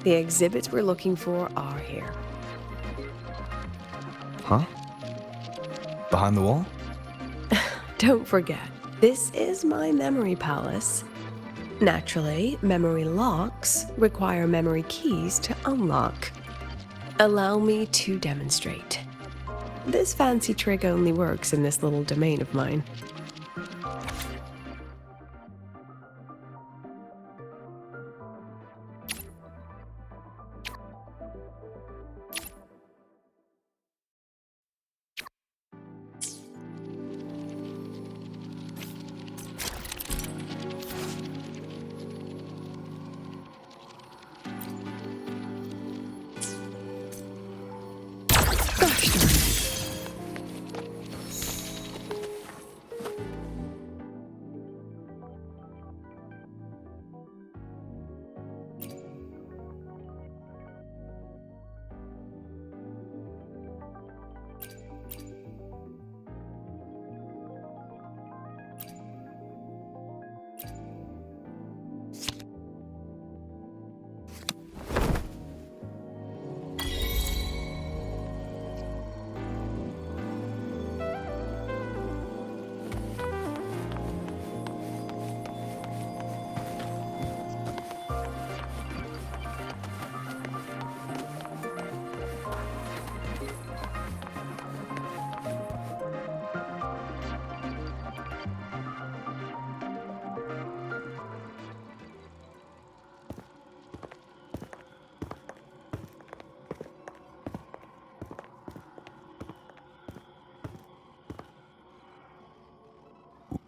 The exhibits we're looking for are here. Huh? Behind the wall? Don't forget, this is my memory palace. Naturally, memory locks require memory keys to unlock. Allow me to demonstrate. This fancy trick only works in this little domain of mine. Gosh darn it.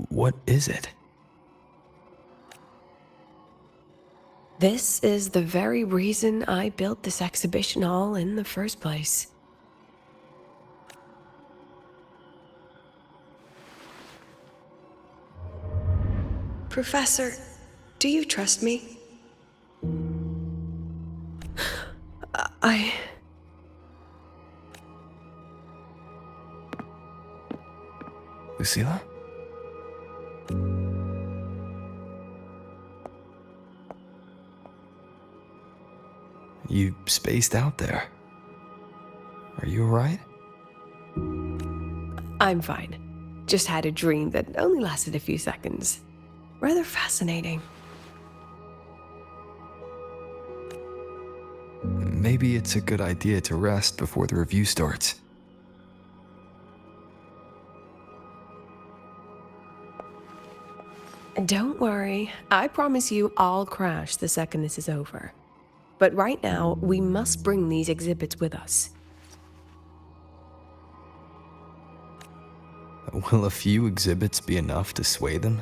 What is it? This is the very reason I built this exhibition hall in the first place. Professor, do you trust me? Lucilla? You spaced out there. Are you alright? I'm fine. Just had a dream that only lasted a few seconds. Rather fascinating. Maybe it's a good idea to rest before the review starts. Don't worry, I promise you I'll crash the second this is over. But right now, we must bring these exhibits with us. Will a few exhibits be enough to sway them?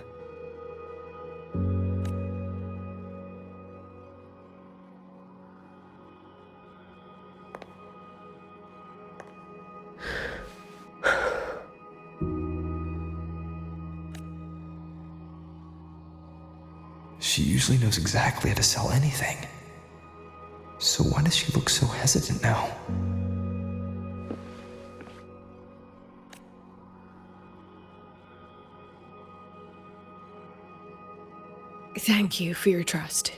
She usually knows exactly how to sell anything. So why does she look so hesitant now? Thank you for your trust.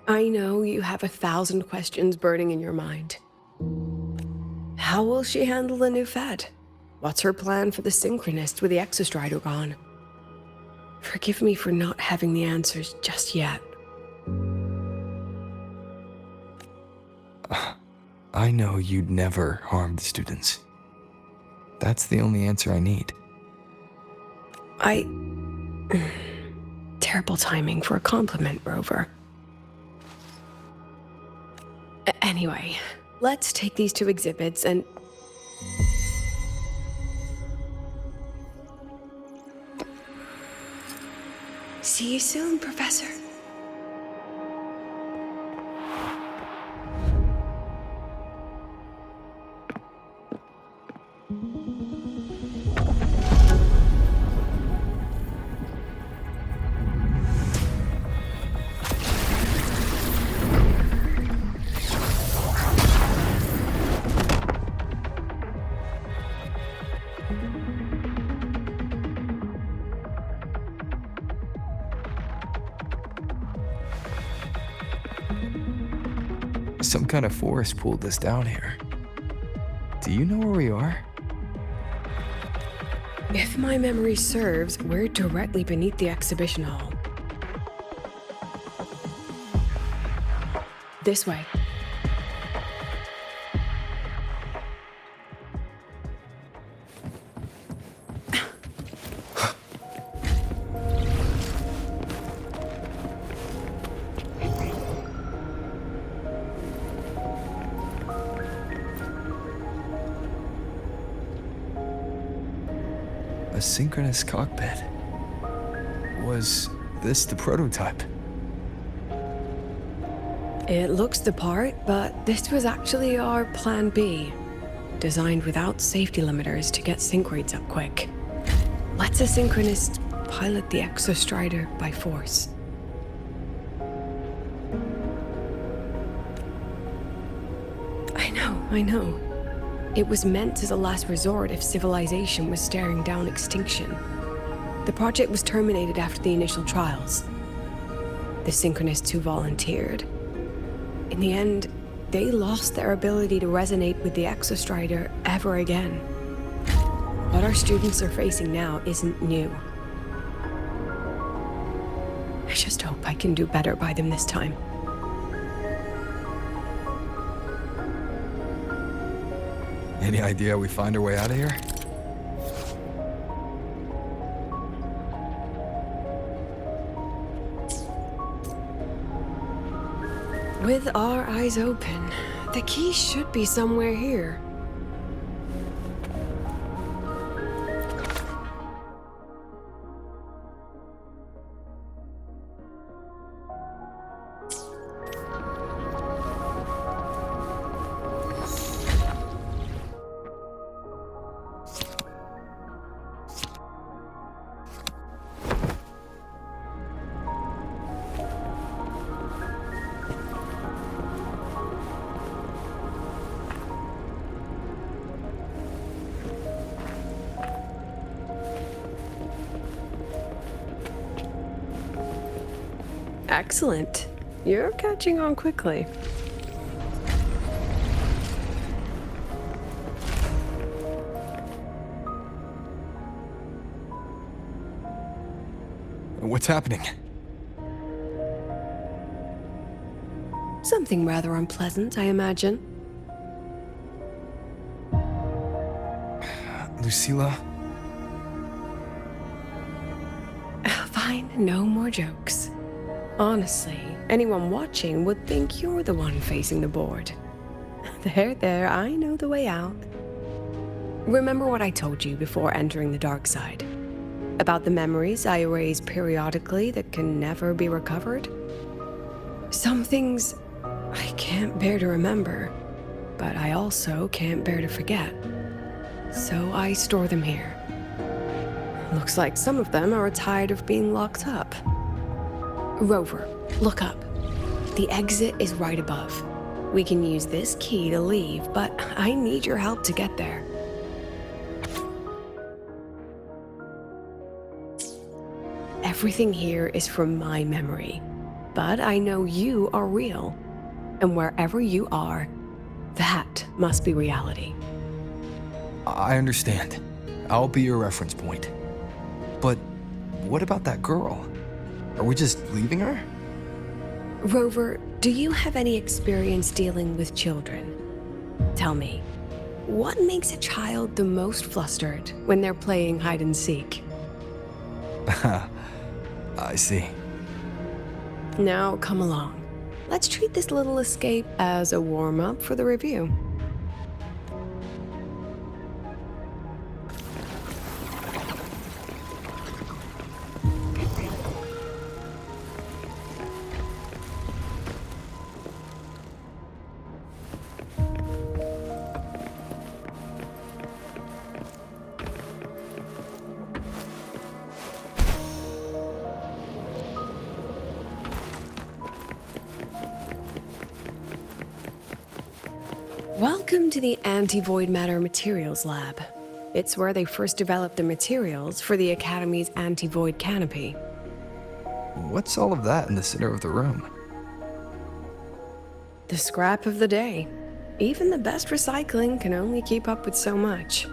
I know you have 1,000 questions burning in your mind. How will she handle the new fed? What's her plan for the synchronist with the exostrider gone? Forgive me for not having the answers just yet. I know you'd never harm the students. That's the only answer I need. Terrible timing for a compliment, Rover. Anyway, let's take these 2 exhibits and... See you soon, Professor. Some kind of force pulled us down here. Do you know where we are? If my memory serves, we're directly beneath the exhibition hall. This way. A synchronous cockpit. Was this the prototype? It looks the part, but this was actually our plan B. designed without safety limiters to get sync rates up quick. Let's a synchronist pilot the exostrider by force. I know. It was meant as a last resort if civilization was staring down extinction. The project was terminated after the initial trials. The synchronists who volunteered, in the end, they lost their ability to resonate with the exostrider ever again. What our students are facing now isn't new. I just hope I can do better by them this time. Any idea how we find our way out of here? With our eyes open, the key should be somewhere here. Excellent. You're catching on quickly. What's happening? Something rather unpleasant, I imagine. Lucilla? Fine, no more jokes. Honestly, anyone watching would think you're the one facing the board. There, I know the way out. Remember what I told you before entering the dark side? About the memories I erase periodically that can never be recovered? Some things I can't bear to remember, but I also can't bear to forget. So I store them here. Looks like some of them are tired of being locked up. Rover, look up. The exit is right above. We can use this key to leave, but I need your help to get there. Everything here is from my memory, but I know you are real. And wherever you are, that must be reality. I understand. I'll be your reference point. But what about that girl? Are we just leaving her? Rover, do you have any experience dealing with children? Tell me, what makes a child the most flustered when they're playing hide and seek? I see. Now, come along. Let's treat this little escape as a warm-up for the review. Welcome to the Anti-Void Matter Materials Lab. It's where they first developed the materials for the Academy's anti-void canopy. What's all of that in the center of the room? The scrap of the day. Even the best recycling can only keep up with so much.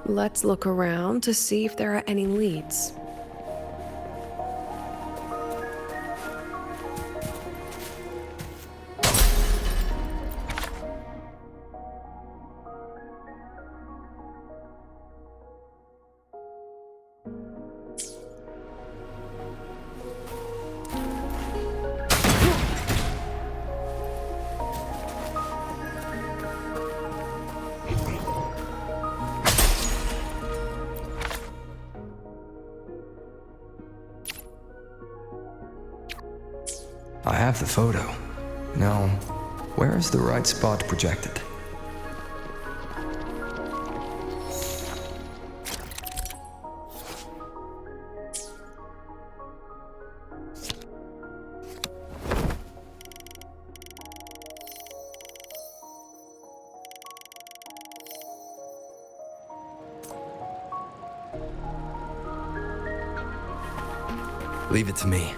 Let's look around to see if there are any leads. I have the photo. Now, where is the right spot projected? Leave it to me.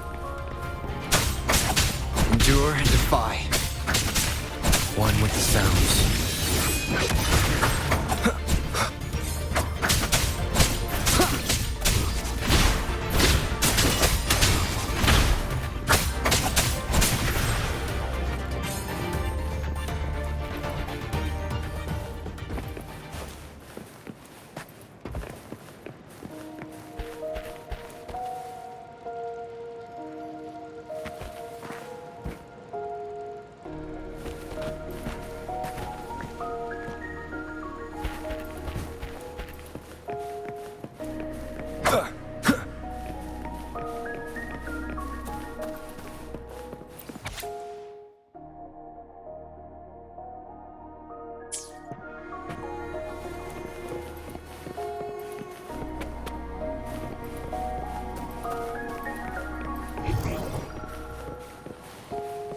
Endure and defy. One with the sounds.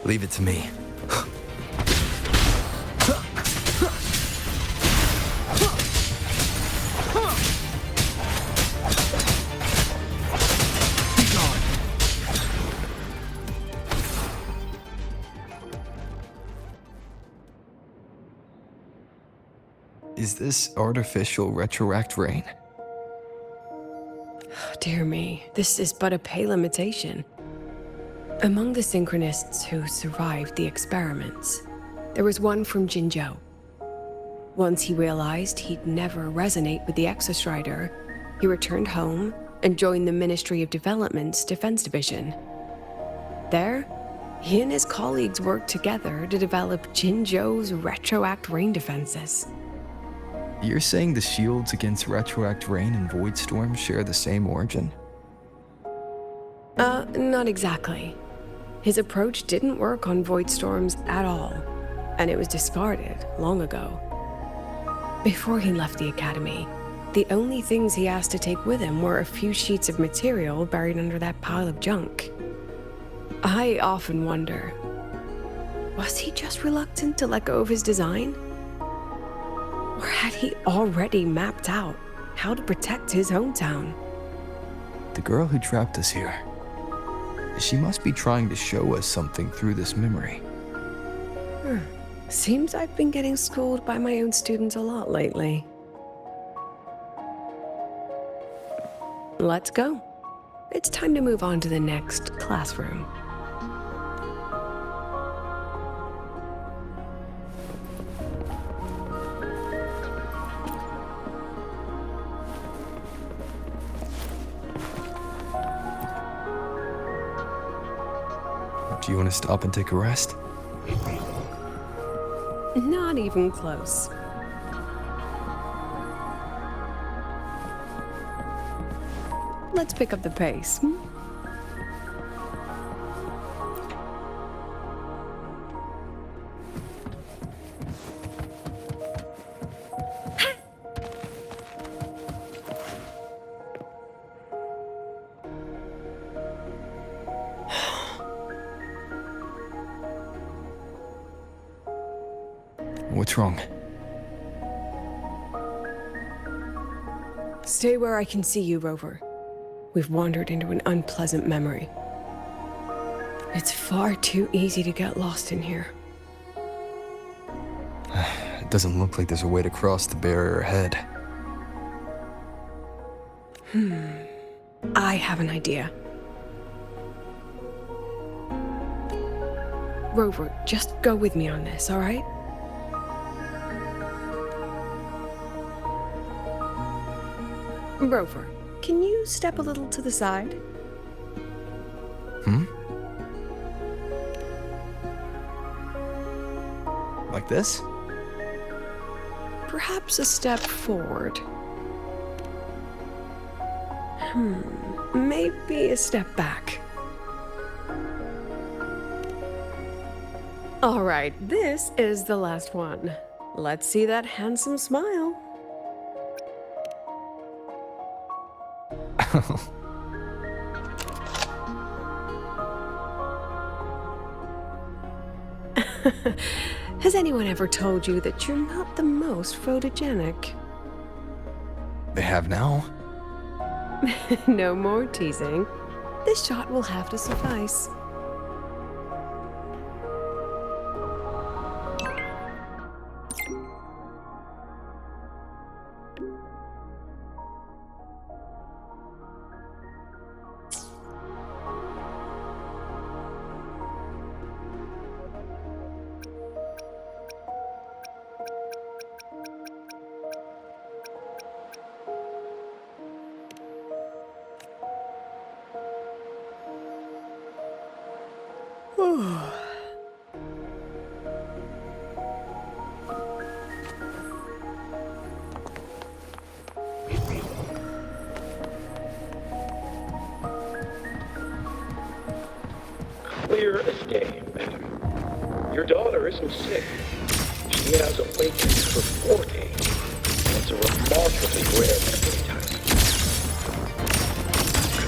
Leave it to me. Is this artificial retroact rain? Dear me, this is but a pale imitation. Among the synchronists who survived the experiments, there was one from Jinzhou. Once he realized he'd never resonate with the Exostrider, he returned home and joined the Ministry of Development's Defense Division. There, he and his colleagues worked together to develop Jinzhou's retroact rain defenses. You're saying the shields against retroact rain and void storm share the same origin? Not exactly. His approach didn't work on void storms at all, and it was discarded long ago. Before he left the academy, the only things he asked to take with him were a few sheets of material buried under that pile of junk. I often wonder, was he just reluctant to let go of his design? Or had he already mapped out how to protect his hometown? The girl who trapped us here. She must be trying to show us something through this memory. Seems I've been getting schooled by my own students a lot lately. Let's go. It's time to move on to the next classroom. Do you want to stop and take a rest? Not even close. Let's pick up the pace. What's wrong? Stay where I can see you, Rover. We've wandered into an unpleasant memory. It's far too easy to get lost in here. It doesn't look like there's a way to cross the barrier ahead. I have an idea. Rover, just go with me on this, all right? Rover, can you step a little to the side? Like this? Perhaps a step forward. Maybe a step back. All right, this is the last one. Let's see that handsome smile. Has anyone ever told you that you're not the most photogenic? They have now? No more teasing. This shot will have to suffice. Clear as day, madam. Your daughter isn't sick. She has awakened for 4 days. It's a remarkably rare memory type.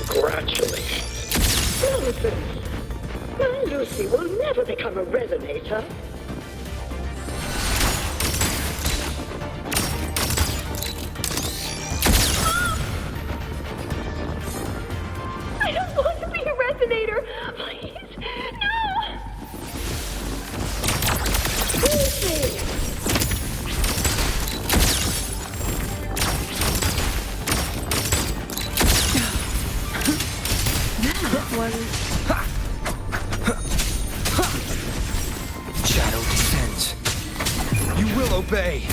Congratulations. Nonsense. My Lucy will never become a resonator. I don't want to be a resonator! Please, no! Lucy! That was... Shadow descends. You will obey.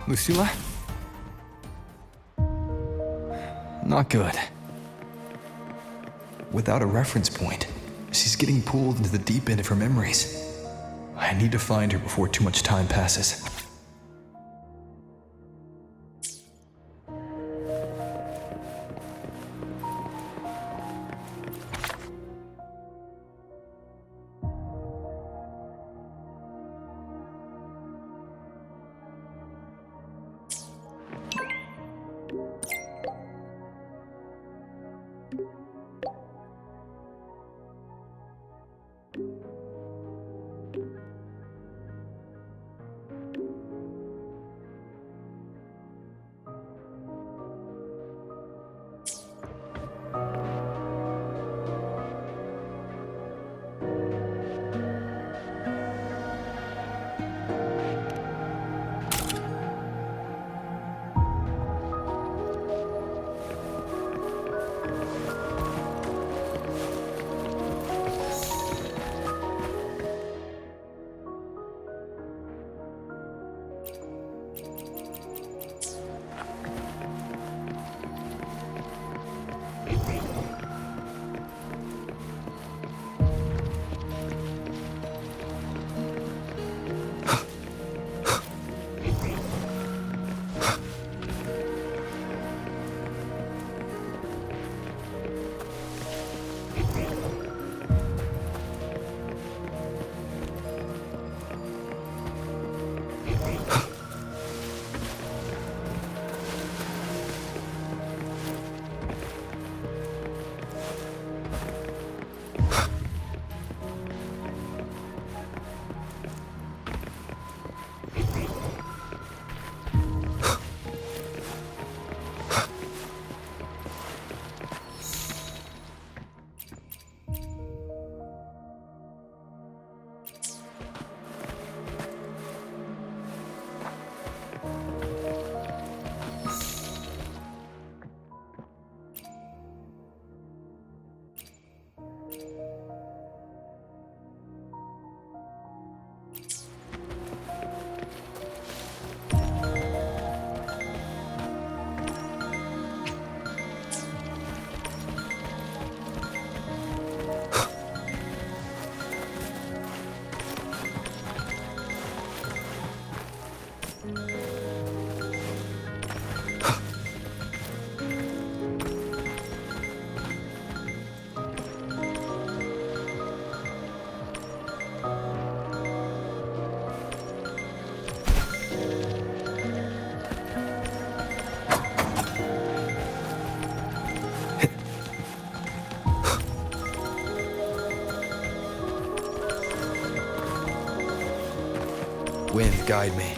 Lucilla? Not good. Without a reference point, she's getting pulled into the deep end of her memories. I need to find her before too much time passes. Wind, guide me.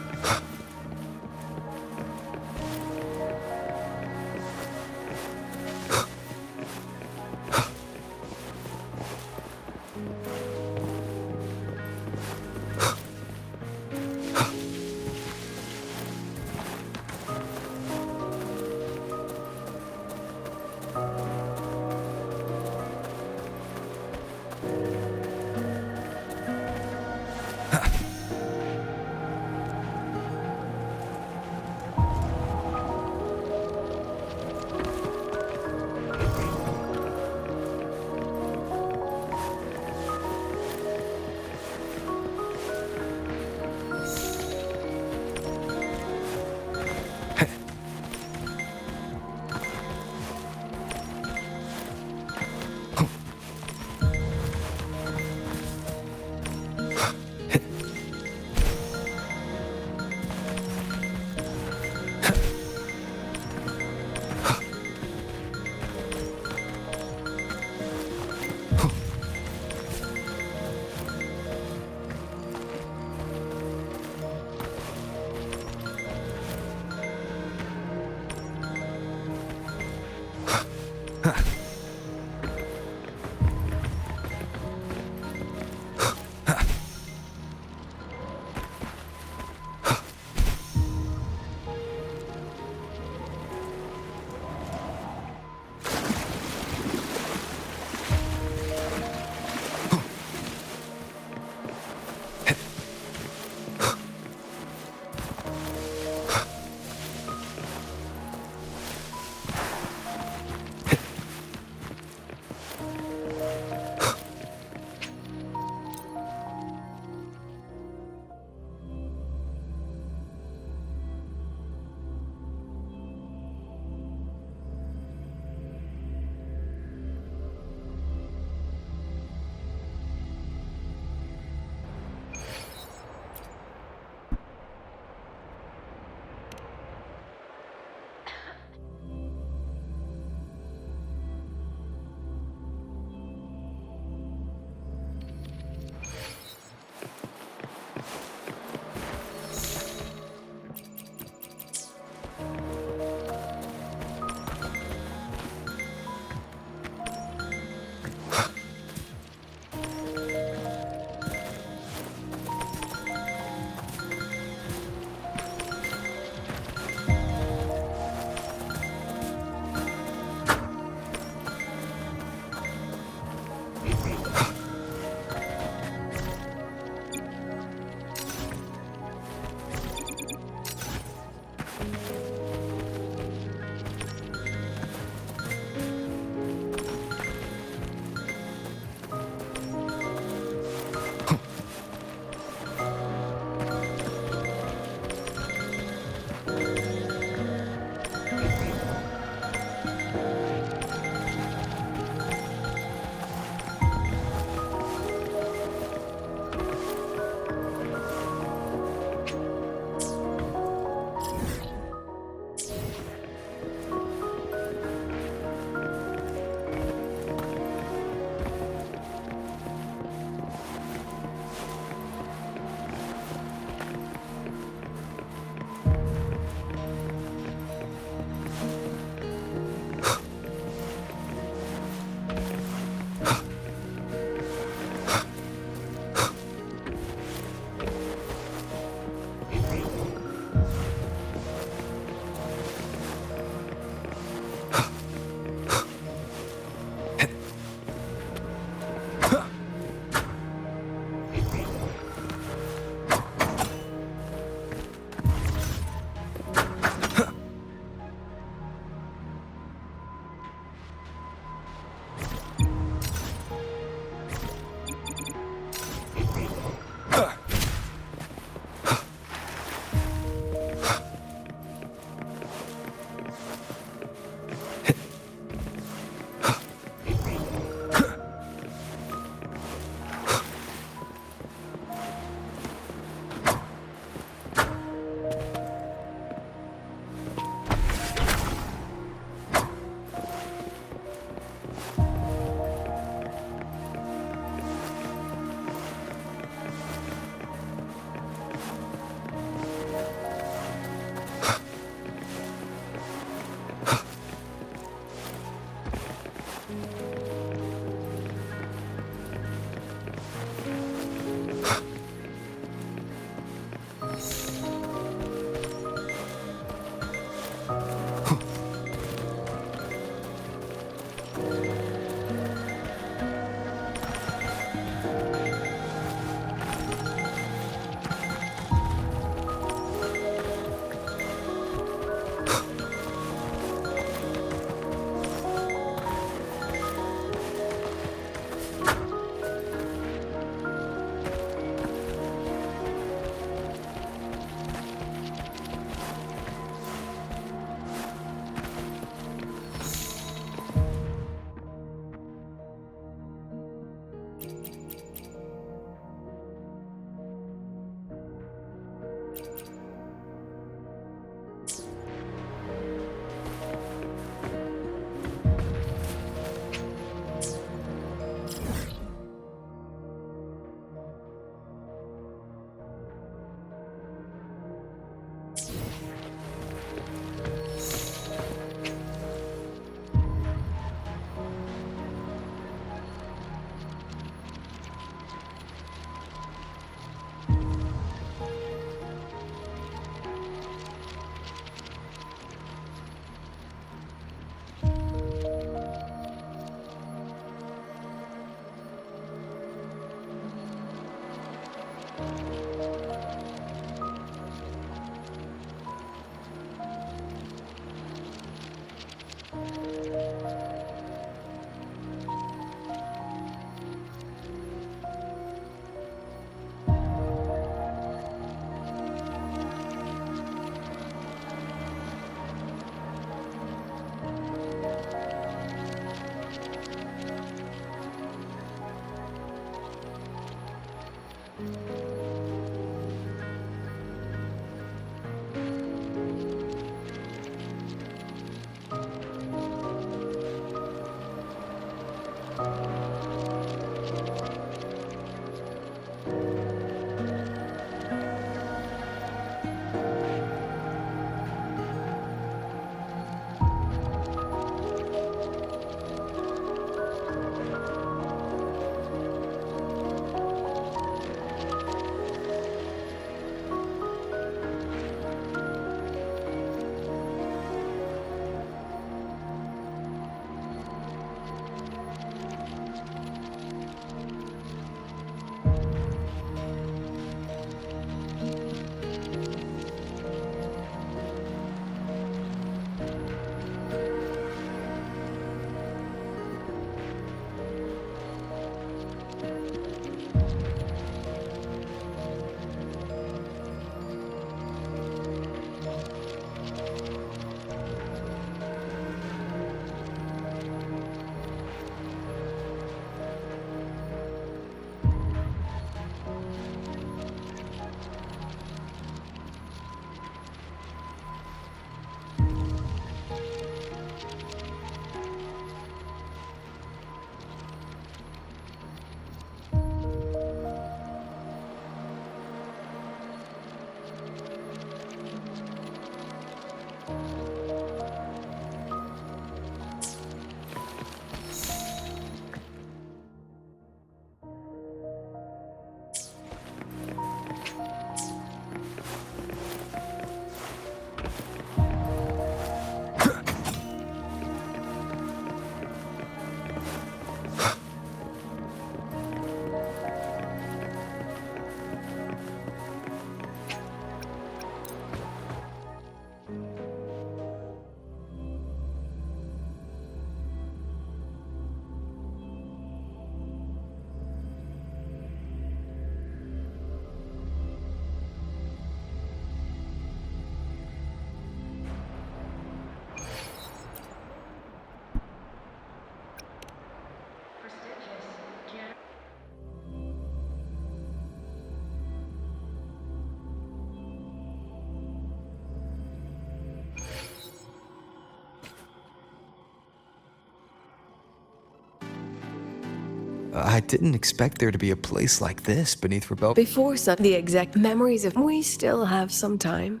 I didn't expect there to be a place like this beneath Rebel. Before the exact memories of... We still have some time.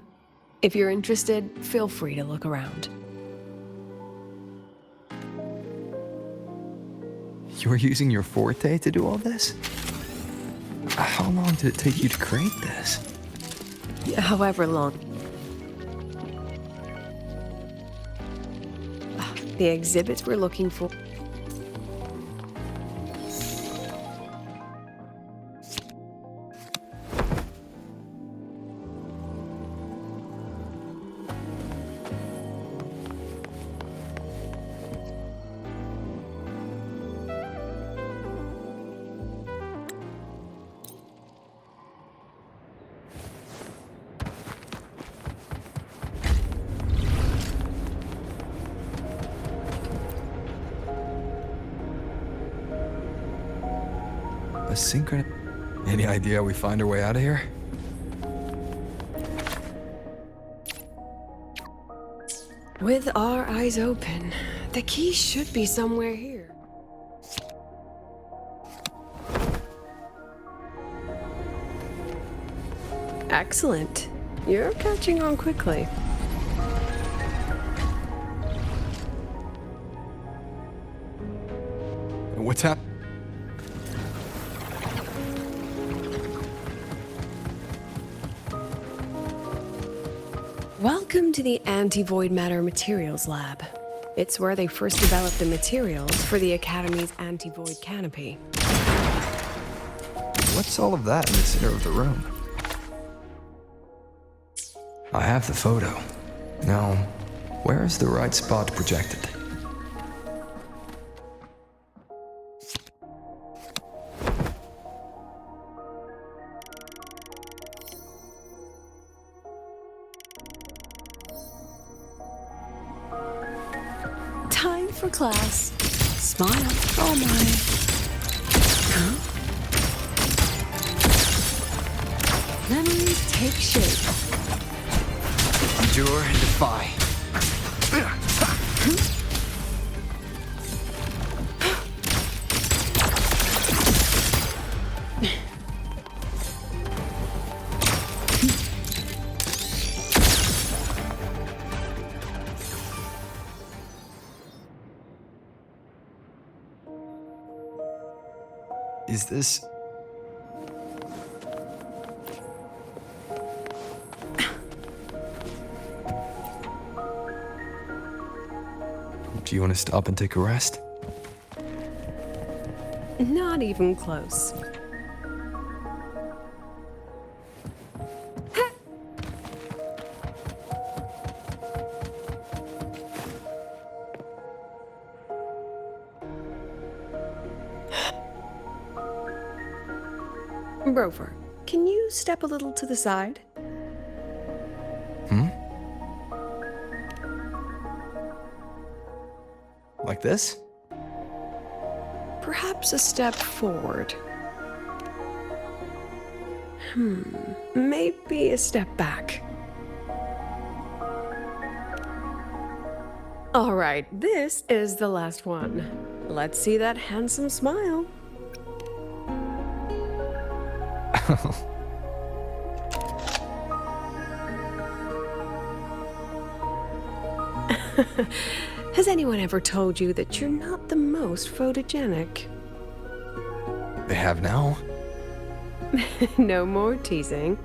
If you're interested, feel free to look around. You're using your forte to do all this? How long did it take you to create this? However long. The exhibits we're looking for. A synchronous... Any idea how we find our way out of here? With our eyes open, the key should be somewhere here. Excellent. You're catching on quickly. What's happening? Welcome to the Anti-Void Matter Materials Lab. It's where they first developed the materials for the Academy's anti-void canopy. What's all of that in the center of the room? I have the photo. Now, where is the right spot projected? Time for class. Smile. Oh my. Huh? Memories take shape. Endure and defy. Is this... Do you want to stop and take a rest? Not even close. Rover, can you step a little to the side? Like this? Perhaps a step forward. Maybe a step back. All right, this is the last one. Let's see that handsome smile. Has anyone ever told you that you're not the most photogenic? They have now. No more teasing.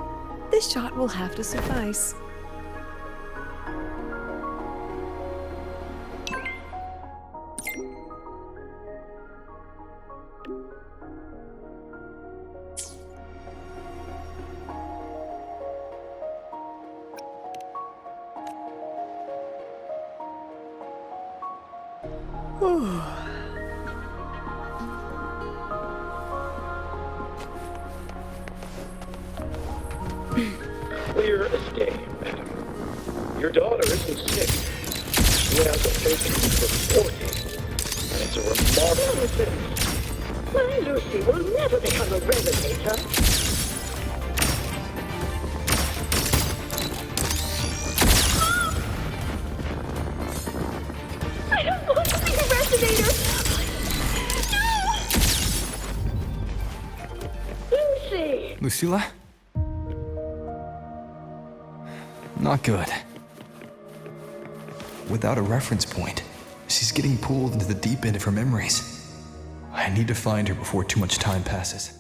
This shot will have to suffice. Clear as day, madam. Your daughter isn't sick. She has a vacancy for 4 days. And it's a remarkable thing. My Lucy will never become a resonator. I don't want to be a resonator! Lucy! Lucilla? Not good. Without a reference point, she's getting pulled into the deep end of her memories. I need to find her before too much time passes.